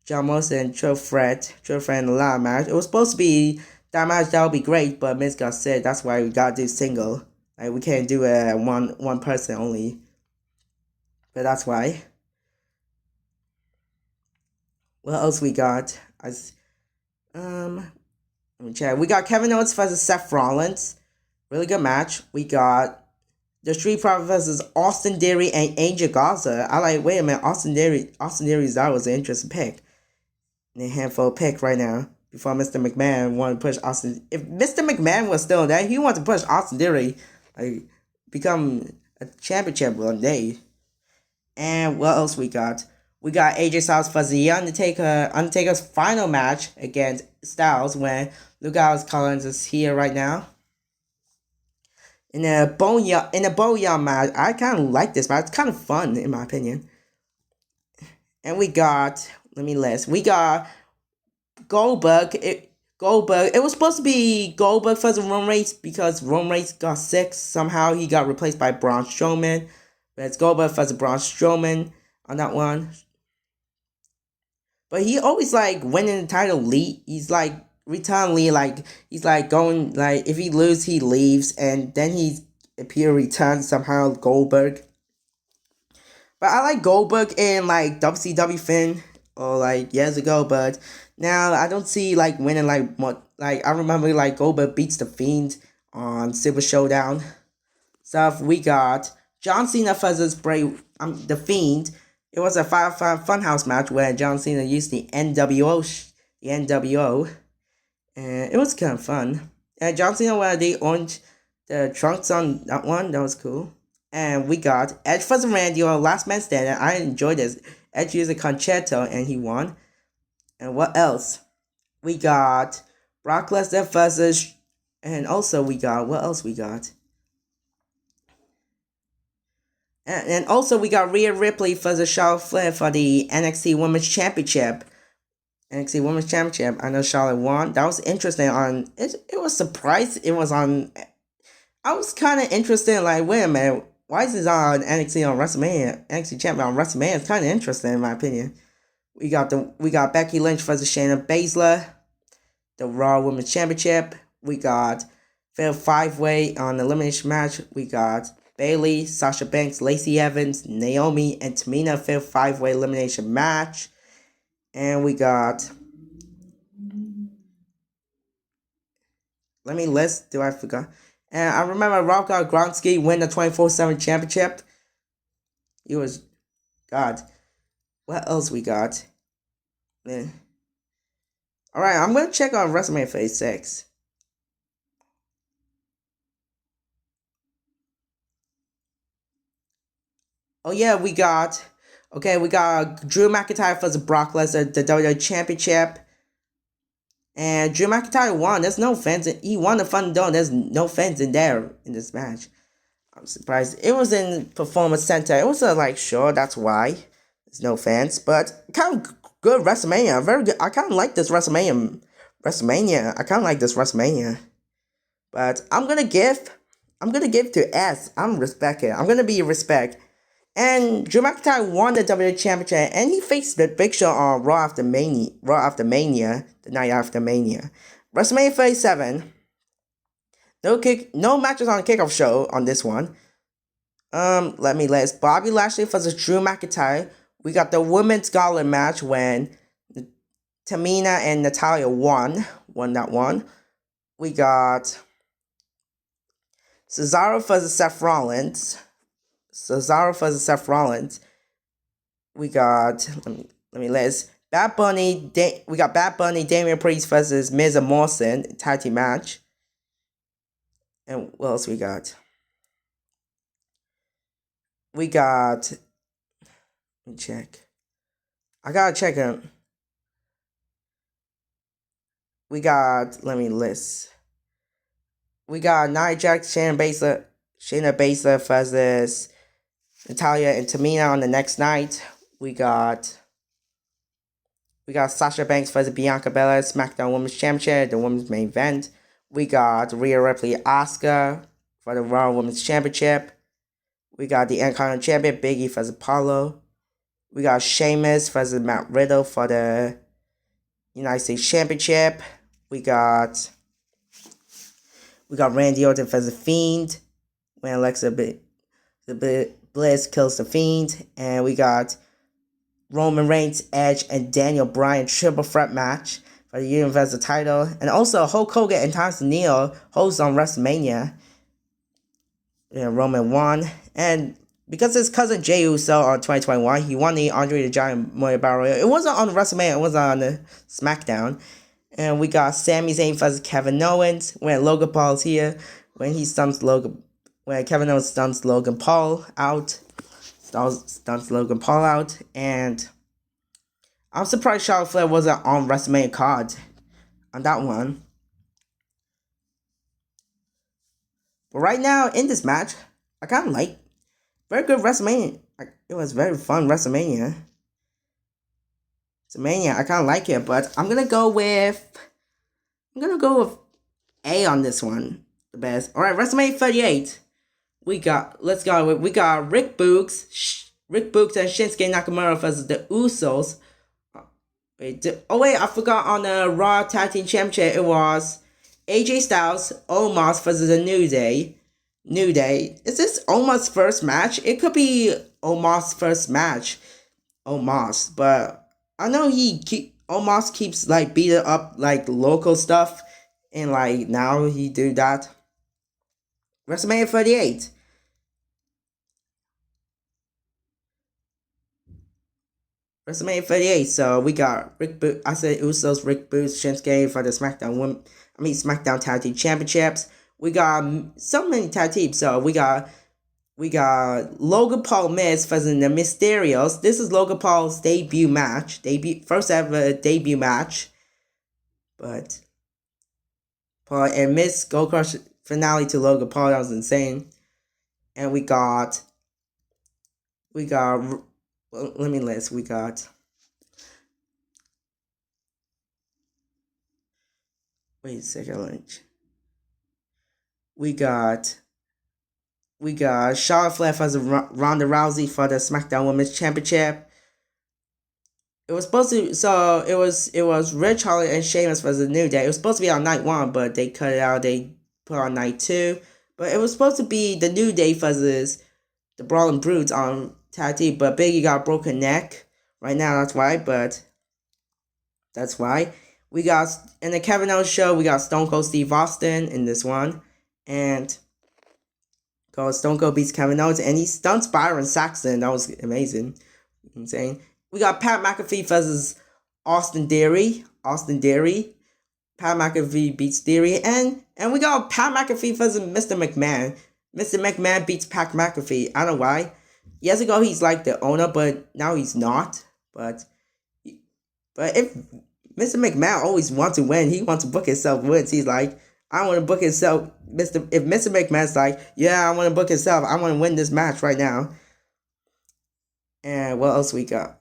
John Morrison and Triple Threat in the ladder match. It was supposed to be that match. That would be great, but Miz got sick. That's why we gotta do single. Like we can't do a one person only. But that's why. What else we got? Let me check. We got Kevin Owens versus Seth Rollins. Really good match. We got the Street Profits versus Austin Theory and Angel Garza. Wait a minute, Austin Theory, that was an interesting pick. And a handful pick right now. Before Mr. McMahon wanted to push Austin. If Mr. McMahon was still there, he wanted to push Austin Theory, become a championship one day. And what else we got? We got AJ Styles versus The Undertaker. Undertaker's final match against Styles when Luke Collins is here right now. In a boneyard match, I kind of like this match. It's kind of fun in my opinion. And we got, let me list. We got Goldberg. It was supposed to be Goldberg versus Roman Reigns because Roman Reigns got sick. Somehow he got replaced by Braun Strowman. But it's Goldberg versus Braun Strowman on that one. But he always winning the title lead. He's returnally he's going if he loses he leaves and then he returns somehow Goldberg. But I like Goldberg in WCW Finn or years ago, but now I don't see winning more. I remember Goldberg beats the Fiend on Super Showdown. So we got John Cena versus the Fiend. It was a Funhouse match where John Cena used the NWO, and it was kind of fun. And John Cena wear the trunks on that one. That was cool. And we got Edge versus Randy on Last Man Standing. I enjoyed this. Edge used a concerto and he won. And what else? We got Brock Lesnar versus, and also we got, what else we got? And also we got Rhea Ripley versus Charlotte Flair for the NXT Women's Championship. I know Charlotte won. That was interesting. It was surprised it was on. I was kind of interested. Wait a minute, why is this on NXT on WrestleMania? NXT Champion on WrestleMania. It's kind of interesting in my opinion. We got Becky Lynch versus Shayna Baszler, the Raw Women's Championship. We got Fatal 5-Way on the elimination match. We got Bayley, Sasha Banks, Lacey Evans, Naomi, and Tamina Fatal 5-Way elimination match. And we got, let me list, I forgot. And I remember Rob Gronkowski win the 24/7 championship. He was, God. What else we got? Man. Alright, I'm going to check on WrestleMania Phase 6. Oh yeah, we got Drew McIntyre versus Brock Lesnar, the WWE Championship. And Drew McIntyre won. There's no fans. He won the Thunderdome. There's no fans in there in this match. I'm surprised. It was in Performance Center. It was sure, that's why. There's no fans. But kind of good WrestleMania. Very good. I kind of like this WrestleMania. I kind of like this WrestleMania. But I'm going to give to S. I'm respecting. I'm going to be respect. And Drew McIntyre won the WWE Championship, and he faced the Big Show on Raw after Mania, the night after Mania. WrestleMania 37. No matches on the kickoff show on this one. Let me list. Bobby Lashley versus Drew McIntyre. We got the women's gauntlet match when Tamina and Natalia won that one. We got Cesaro versus Seth Rollins. We got, let me list. Bad Bunny, we got Bad Bunny, Damian Priest versus Miz and Morrison, tag team match. And what else we got? We got, let me check. I gotta check him. We got, let me list. We got Nia Jax, Shayna Baszler versus Natalia and Tamina on the next night. We got Sasha Banks versus Bianca Belair, SmackDown Women's Championship, the women's main event. We got Rhea Ripley, Asuka for the Raw Women's Championship. We got the Intercontinental Champion, Big E versus Apollo. We got Sheamus versus Matt Riddle for the United States Championship. We got Randy Orton versus Fiend when Alexa Bliss kills the Fiend. And we got Roman Reigns, Edge, and Daniel Bryan triple threat match for the Universal title. And also Hulk Hogan and Titus O'Neil host on WrestleMania. Yeah, Roman won. And because his cousin Jey Uso on 2021, he won the Andre the Giant Memorial Battle Royal. It wasn't on WrestleMania, it was on the SmackDown. And we got Sami Zayn versus Kevin Owens when Logan Paul's here. When Kevin Owens stunts Logan Paul out. And I'm surprised Charlotte Flair wasn't on WrestleMania card on that one. But right now, in this match, I kind of like very good WrestleMania. It was very fun WrestleMania. I kind of like it, but I'm gonna go with A on this one. The best. All right, WrestleMania 38. We got Rick Boogs and Shinsuke Nakamura versus the Usos. I forgot on the Raw Tag Team Championship, it was AJ Styles, Omos versus the New Day. Is this Omos' first match? It could be Omos' first match. But I know Omos keeps like beating up like local stuff, and like now he do that. WrestleMania 38. So we got Usos, Rick Boogs, Shinsuke for the SmackDown Tag Team Championships. We got so many tag teams. So we got Logan Paul Miz versus the Mysterios. This is Logan Paul's first ever debut match. But Paul and Miz Gold Crush finale to Logan Paul. That was insane. And we got. Well, let me list. We got. Wait a second. We got Charlotte Flair versus Ronda Rousey for the SmackDown Women's Championship. It was supposed to, so it was Rich Holland and Sheamus versus the New Day. It was supposed to be on night 1, but they cut it out. They put it on night 2. But it was supposed to be the New Day versus the Brawling Brutes on tag team. But Biggie got a broken neck right now. That's why. We got, in the Kevin Owens show, we got Stone Cold Steve Austin in this one. And Stone Cold beats Kevin Owens, and he stunts Byron Saxton. That was amazing. Insane. We got Pat McAfee versus Austin Theory. Pat McAfee beats Theory. And we got Pat McAfee versus Mr. McMahon. Mr. McMahon beats Pat McAfee. I don't know why. Years ago, he's like the owner, but now he's not. But if Mr. McMahon always wants to win, he wants to book himself wins. He's like, I want to book himself. If Mr. McMahon's like, yeah, I want to book himself. I want to win this match right now. And what else we got?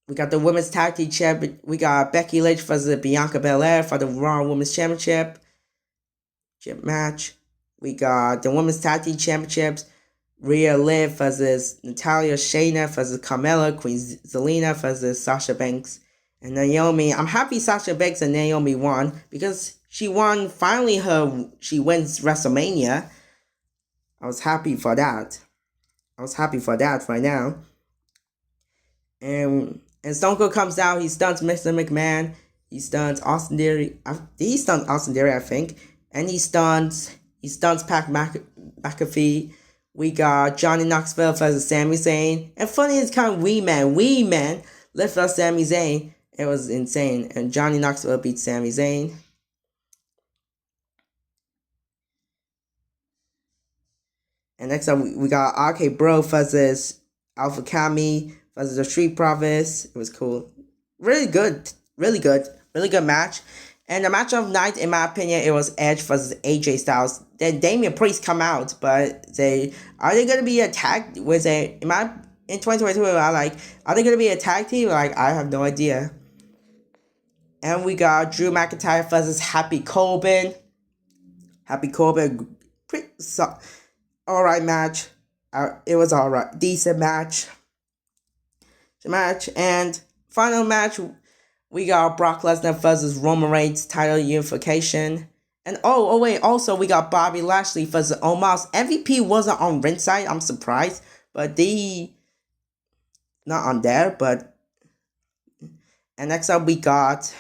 We got the Women's Tag Team Champion. We got Becky Lynch versus Bianca Belair for the Raw Women's Championship match. We got the Women's Tag Team Championships. Rhea Liv versus Natalia, Shayna versus Carmella, Queen Zelina versus Sasha Banks And Naomi, I'm happy Sasha Banks and Naomi won because she won finally she wins WrestleMania. I was happy for that. I was happy for that right now. And Stone Cold comes out, he stuns Mr. McMahon, he stuns Austin Theory. He stuns Austin Theory, I think. And he stuns Pat McAfee. We got Johnny Knoxville versus Sami Zayn. And funny, it's kind of Wee Man lift up Sami Zayn. It was insane. And Johnny Knoxville beat Sami Zayn. And next up, we got RK Bro versus Alpha Kami versus the Street Profits. It was cool. Really good match. And the match of the night, in my opinion, it was Edge versus AJ Styles. Then Damian Priest come out, but are they gonna be a tag? In 2022? Are they gonna be a tag team? I have no idea. And we got Drew McIntyre versus Happy Corbin. Alright match. It was alright. Decent match. And final match, we got Brock Lesnar versus Roman Reigns title unification. And also we got Bobby Lashley versus Omos. MVP wasn't on ringside, I'm surprised. But not on there, but... And next up we got...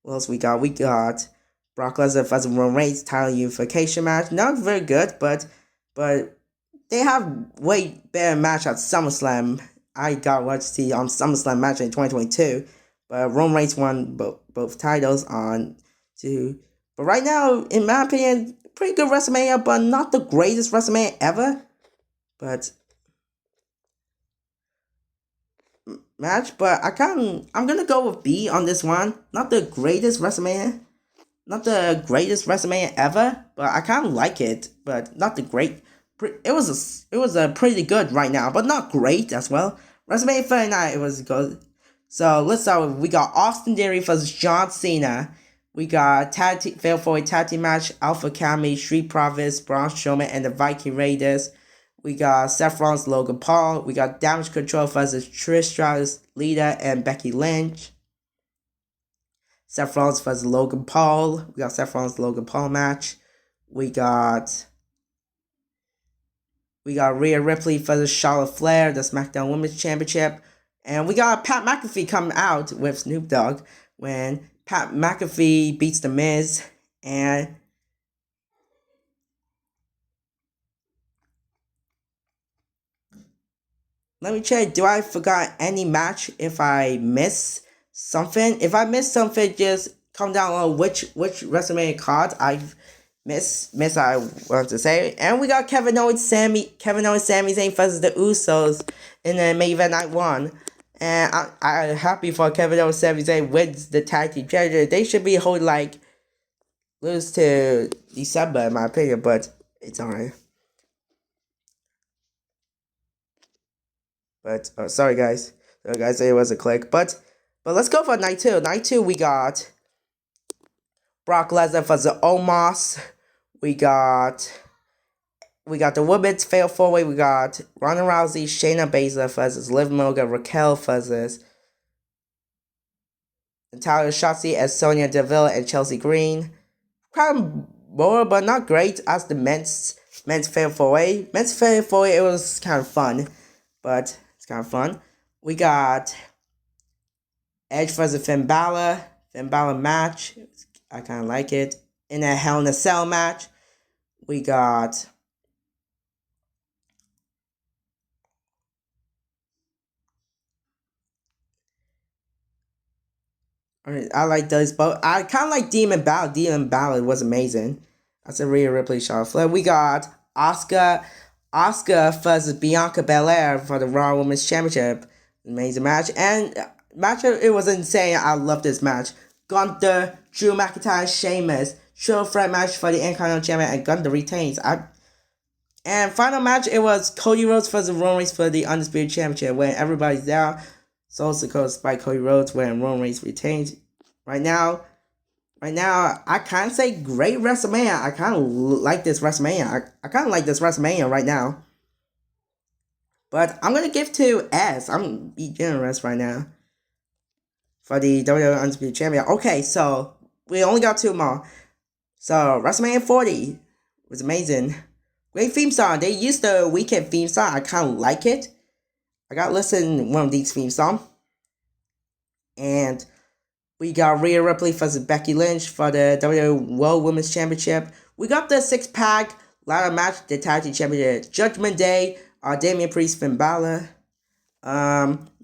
What else we got? We got Brock Lesnar versus Roman Reigns title unification match. Not very good, but they have way better match at SummerSlam. I got what to see on SummerSlam match in 2022. But Roman Reigns won both titles on two. But right now, in my opinion, pretty good WrestleMania, but not the greatest WrestleMania ever. But match, but I'm gonna go with B on this one. Not the greatest WrestleMania. Not the greatest WrestleMania ever, but I kind of like it. But not the great. It was a pretty good right now, but not great as well. WrestleMania 39, it was good. So let's start with, we got Austin Theory versus John Cena. We got fail for a tag team match, Alpha Academy, Street Profits, Braun Strowman, and the Viking Raiders. We got Seth Rollins, Logan Paul. We got Damage Control versus Trish Stratus, Lita, and Becky Lynch. Seth Rollins versus Logan Paul. We got Seth Rollins, Logan Paul match. We got Rhea Ripley versus Charlotte Flair, the SmackDown Women's Championship. And we got Pat McAfee come out with Snoop Dogg when Pat McAfee beats The Miz. And let me check. Do I forgot any match? If I miss something, just come down on which WrestleMania cards I've miss I want to say. And we got Kevin Owens, Sami Zayn versus the Usos in the main event night 1. And I'm happy for Kevin Owens, Sami Zayn wins the tag team championship. They should be holding lose to December in my opinion, but it's alright. But sorry guys, it was a click. But let's go for night 2. Night 2 we got Brock Lesnar versus Omos. We got the women's fatal 4-way. We got Ronda Rousey, Shayna Baszler versus Liv Morgan, Raquel versus Natalia Shotzi as Sonya Deville and Chelsea Green. Kind of more, but not great as the men's fatal 4-way. Men's fatal 4-way, it was kind of fun, but it's kind of fun. We got Edge versus Finn Balor match. I kind of like it. In a Hell in a Cell match, we got I like those both. I kind of like Demon Balor. Demon Balor was amazing. That's a Rhea Ripley, Charlotte Flair. We got Asuka versus Bianca Belair for the Raw Women's Championship. Amazing match. And it was insane. I love this match. Gunther, Drew McIntyre, Sheamus. Triple threat match for the Intercontinental Champion, and Gunther retains. And final match, it was Cody Rhodes versus Roman Reigns for the Undisputed Championship. When everybody's down, Soul Circle by Cody Rhodes when Roman Reigns retains. Right now, I can't say great WrestleMania. I kind of like this WrestleMania. I kind of like this WrestleMania right now. But I'm going to give to S. I'm being generous right now. for the WWE Undisputed Champion. Okay, so we only got 2 more. So WrestleMania 40 was amazing. Great theme song. They used the weekend theme song. I kind of like it. I got to listen to one of these theme songs. And we got Rhea Ripley versus Becky Lynch for the WWE World Women's Championship. We got the 6-pack ladder match, the Tag Team Championship, Judgment Day, Damian Priest, Finn Balor,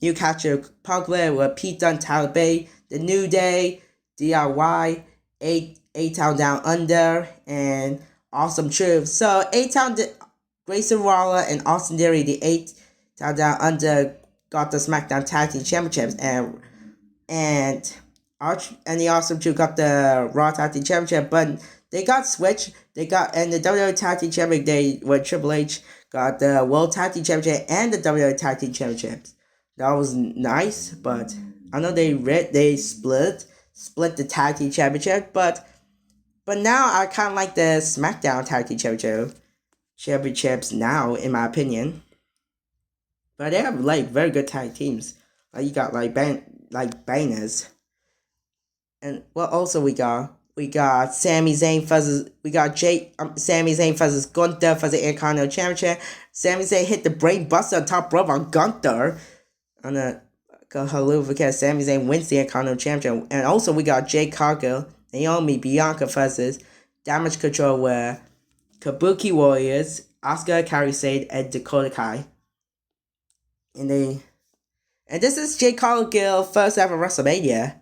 Newcastle Puglet with Pete Dunne, Tyler Bate, The New Day, DIY, A-Town Down Under, and Awesome Truth. So A-Town, Grayson Waller and Austin Theory, the A-Town Down Under, got the SmackDown Tag Team Championships, and the Awesome Truth got the Raw Tag Team Championship, but they got switched. And the WWE Tag Team Championship, with Triple H got the World Tag Team Championship and the WWE Tag Team Championships. That was nice, but I know they split the Tag Team Championship, but now I kind of like the SmackDown Tag Team Championships now, in my opinion. But they have like very good tag teams. Like you got like bangers. And what also we got? We got Sami Zayn versus Gunther for the Intercontinental Championship. Sami Zayn hit the brain buster on top rope on Gunther. On a Haluva, because Sami Zayn wins the Intercontinental Championship. And also we got Jade Cargill, Naomi, Bianca versus Damage Control with Kabuki Warriors, Asuka, Kairi Sane, and Dakota Kai. And this is Jade Cargill first ever WrestleMania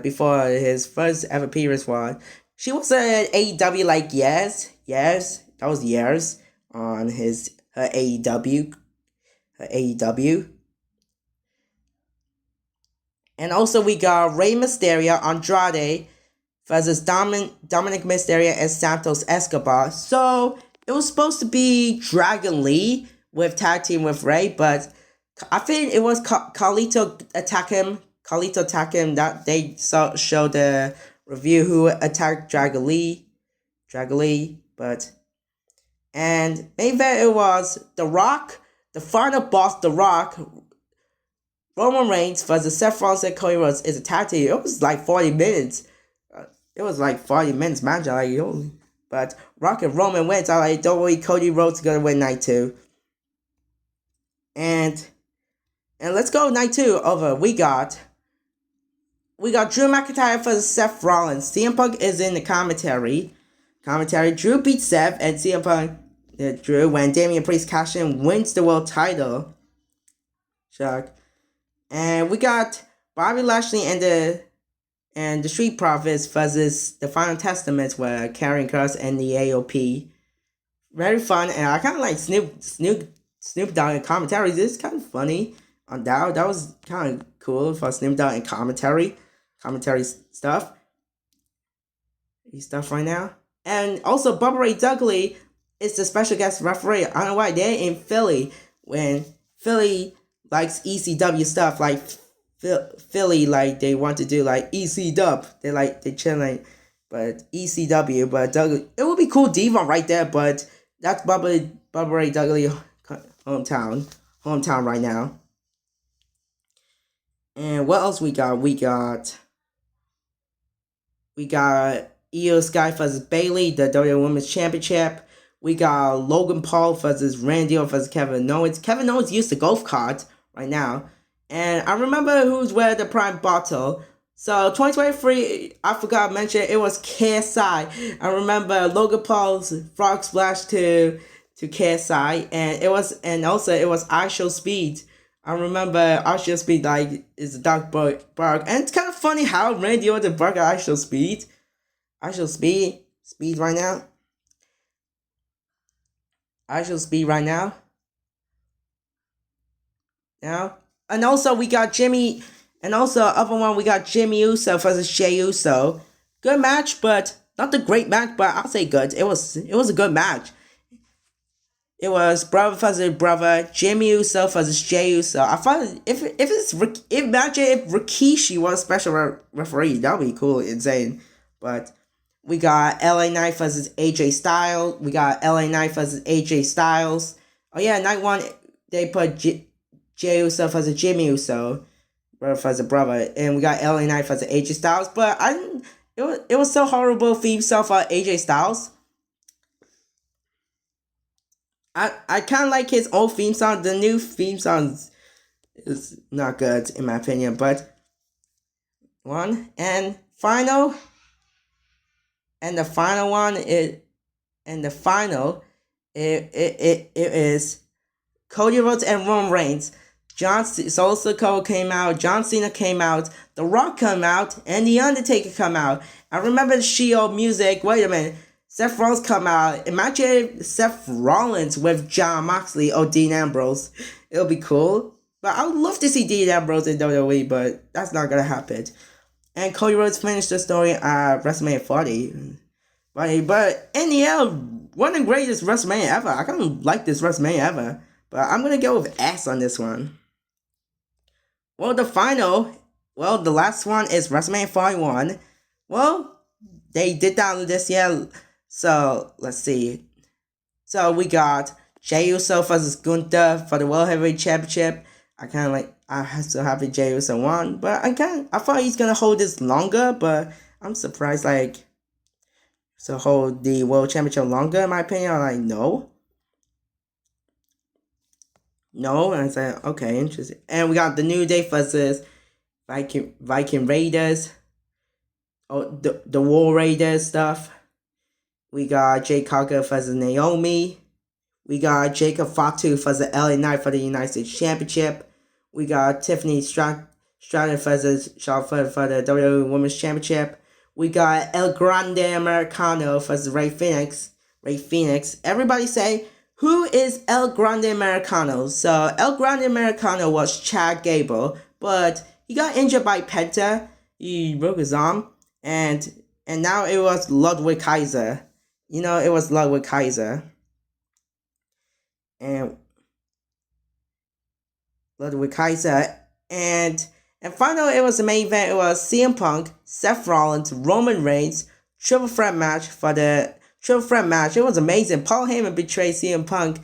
before his first ever appearance was. She was at AEW like years. That was years on her AEW. And also we got Rey Mysterio, Andrade versus Dominic Mysterio and Santos Escobar. So it was supposed to be Dragon Lee with tag team with Rey, but I think it was Carlito attack him. That they showed the review who attacked Dragon Lee, and main event it was The Rock, the final boss, The Rock, Roman Reigns versus Seth Rollins and Cody Rhodes is a tag team. It was like 40 minutes. Match. But Rock and Roman wins. I like, don't worry, Cody Rhodes is gonna win night 2. And let's go night 2 over. We got Drew McIntyre versus Seth Rollins. CM Punk is in the commentary. Drew beats Seth, and CM Punk, Drew, when Damian Priest cash in, wins the world title. Shock. And we got Bobby Lashley and the Street Profits versus the Final Testaments with Karrion Kross and the AOP. Very fun, and I kind of like Snoop Dogg in commentary. This is kind of funny. On that was kind of cool for Snoop Dogg in commentary stuff. He's stuff right now. And also Bubba Ray Dudley is the special guest referee. I don't know why they're in Philly when Philly likes ECW stuff, like Philly, like they want to do like EC Dub. They chilling, but ECW, but Dudley, it would be cool Diva right there, but that's Bubba Ray Dudley hometown right now. And what else we got? We got Io Sky versus Bayley, the WWE Women's Championship. We got Logan Paul versus Randy Orton versus Kevin Owens. Kevin Owens used the golf cart right now. And I remember who's wearing the Prime Bottle. So 2023, I forgot to mention, it was KSI. I remember Logan Paul's frog splash to KSI. And it was I Show Speed. I remember I Show Speed like is a dark bark. And it's kind of funny how Randy Orton bark at I Show Speed. I Show Speed right now. I Show Speed right now. And also we got Jimmy, and also other one we got Jimmy Uso versus Jey Uso. Good match, but not the great match, but I'll say good. It was a good match. It was brother versus brother, Jimmy Uso versus Jey Uso. I thought imagine if Rikishi was a special referee, that would be cool, insane. But we got LA Knight versus AJ Styles. Oh yeah, night 1 they put Jey Uso versus Jimmy Uso. versus brother, and we got LA Knight versus AJ Styles. But it was so horrible theme song for AJ Styles. I kind of like his old theme song. The new theme song is not good in my opinion. But one and final, and the final one is and the final it is Cody Rhodes and Roman Reigns. Solo Sikoa came out, John Cena came out, The Rock came out, and The Undertaker come out. I remember the Shield music. Wait a minute. Seth Rollins come out. Imagine Seth Rollins with John Moxley or Dean Ambrose. It'll be cool. But I would love to see Dean Ambrose in WWE, but that's not gonna happen. And Cody Rhodes finished the story at WrestleMania 40. But in the end, one of the greatest WrestleMania ever. I kind of like this WrestleMania ever. But I'm gonna go with S on this one. Well, the last one is WrestleMania 41. Well, they did that this year. So, let's see. So, we got Jey Uso versus Gunther for the World Heavyweight Championship. I still have Jey Uso won. But I thought he's gonna hold this longer. But I'm surprised, to hold the World Championship longer, in my opinion. I'm like, no. No, and I said, okay, interesting. And we got the New Day versus Viking Raiders. Oh, the War Raiders stuff. We got Jade Cargill versus Naomi. We got Jacob Fatu versus LA Knight for the United States Championship. We got Tiffany Stratton versus Charlotte for the WWE Women's Championship. We got El Grande Americano versus Rey Fenix. Everybody say, who is El Grande Americano? So, El Grande Americano was Chad Gable, but he got injured by Penta. He broke his arm, and now it was Ludwig Kaiser. It was Ludwig Kaiser. And finally, it was the main event. It was CM Punk, Seth Rollins, Roman Reigns, triple threat match. It was amazing. Paul Heyman betrayed CM Punk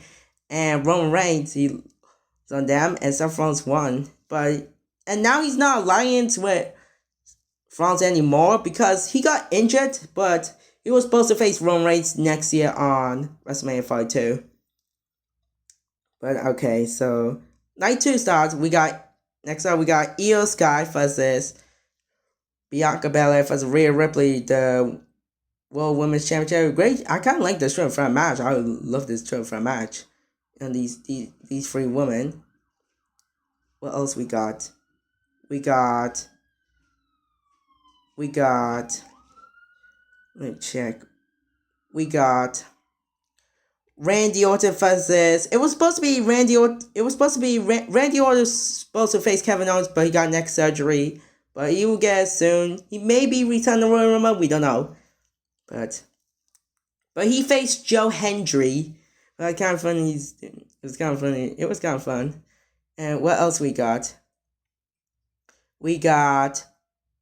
and Roman Reigns. He was on them, and Seth Rollins won. And now he's not alliance with Rollins anymore because he got injured, but he was supposed to face Roman Reigns next year on WrestleMania 42. But okay, so night 2 starts. Next up we got Io Sky versus Bianca Belair versus Rhea Ripley, the World Women's Championship. Great. I kind of like this triple threat match. I love this triple threat match. And these 3 women. What else we got? We got. Let me check. We got Randy Orton versus. It was supposed to be Randy Orton. Randy Orton was supposed to face Kevin Owens, but he got neck surgery. But he will get it soon. He may be returning to Royal Rumble. We don't know. But he faced Joe Hendry. Kind of funny. It was kind of funny. It was kind of fun. And what else we got? We got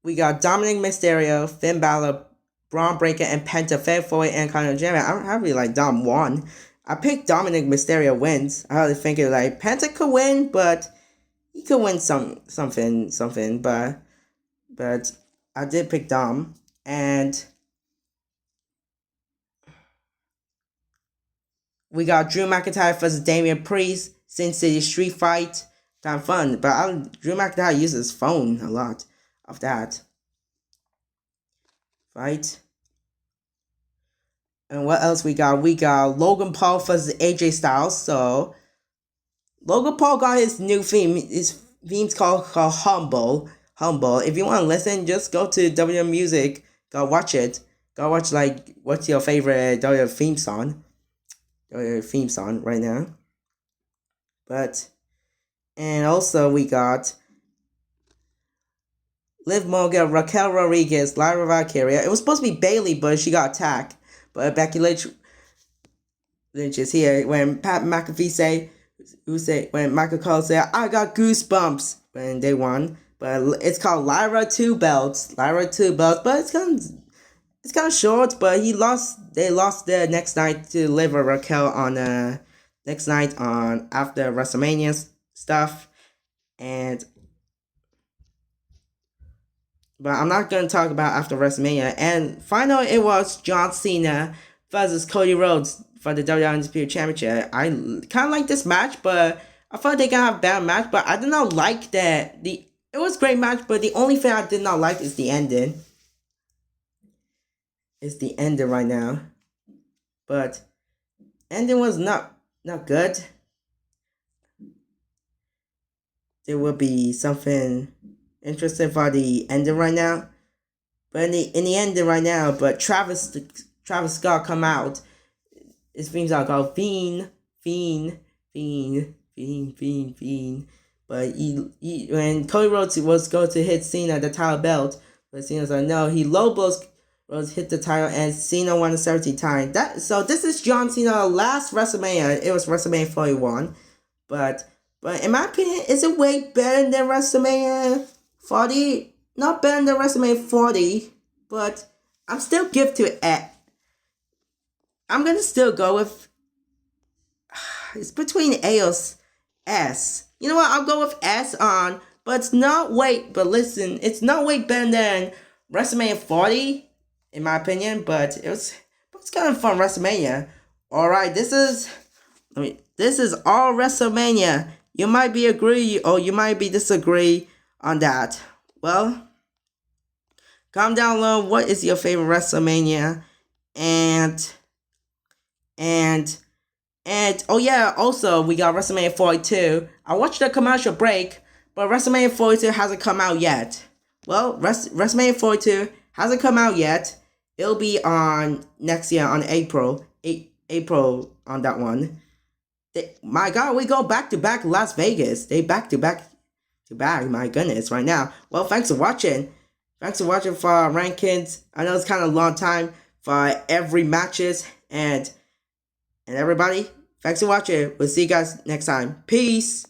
Dominic Mysterio, Finn Balor, Braun Breaker, and Penta Fair Foy and Conor Jam. I really like Dom won. I picked Dominic Mysterio wins. I was thinking Penta could win, but he could win something. But I did pick Dom. And we got Drew McIntyre versus Damian Priest, Sin City Street Fight. Kind of fun, but Drew McIntyre uses his phone a lot of that. Right? And what else we got? We got Logan Paul versus AJ Styles. So, Logan Paul got his new theme. His theme's called Humble. If you want to listen, just go to WM Music. Go watch it. Go watch, what's your favorite WM theme song? Theme song right now. And also we got Liv Morgan, Raquel Rodriguez, Lyra Valkyria. It was supposed to be Bayley, but she got attacked. But Becky Lynch is here. When Pat McAfee when Michael Cole said, I got goosebumps when they won. But it's called Lyra 2 Belts. But it's kind of short. But they lost the next night to Liv or Raquel on next night on after WrestleMania stuff. And but I'm not gonna talk about after WrestleMania. And finally, it was John Cena versus Cody Rhodes for the WWE Undisputed Championship. I kind of like this match, but I thought they gonna have a better match. But I did not like that. It was a great match, but the only thing I did not like is the ending. It's the ending right now, but ending was not good. There will be something interesting for the ending right now. But in the ending right now, but Travis Scott come out. It seems like go fiend. But when Cody Rhodes was going to hit Cena the title belt, but Cena's like no, he low blows Rhodes hit the title and Cena won the 17 time. So this is John Cena last WrestleMania. It was WrestleMania 41, but in my opinion, is it way better than WrestleMania 40? Not better than WrestleMania 40, but I'm still give to it. I'm gonna still go with. It's between A or S. You know what? I'll go with S on, but it's not way. But listen, it's not way better than WrestleMania 40, in my opinion. But it's kind of fun WrestleMania. All right, this is all WrestleMania. You might be agree or you might be disagree on that. Well, comment down below what is your favorite WrestleMania, and oh yeah, also we got WrestleMania 42. I watched the commercial break, but WrestleMania 42 hasn't come out yet. Well, WrestleMania 42 hasn't come out yet. It'll be on next year on April on that one. My God, we go back to back Las Vegas. They back to back. My goodness, right now. Well, thanks for watching. Thanks for watching for our rankings. I know it's kind of a long time for every matches and everybody. Thanks for watching. We'll see you guys next time. Peace.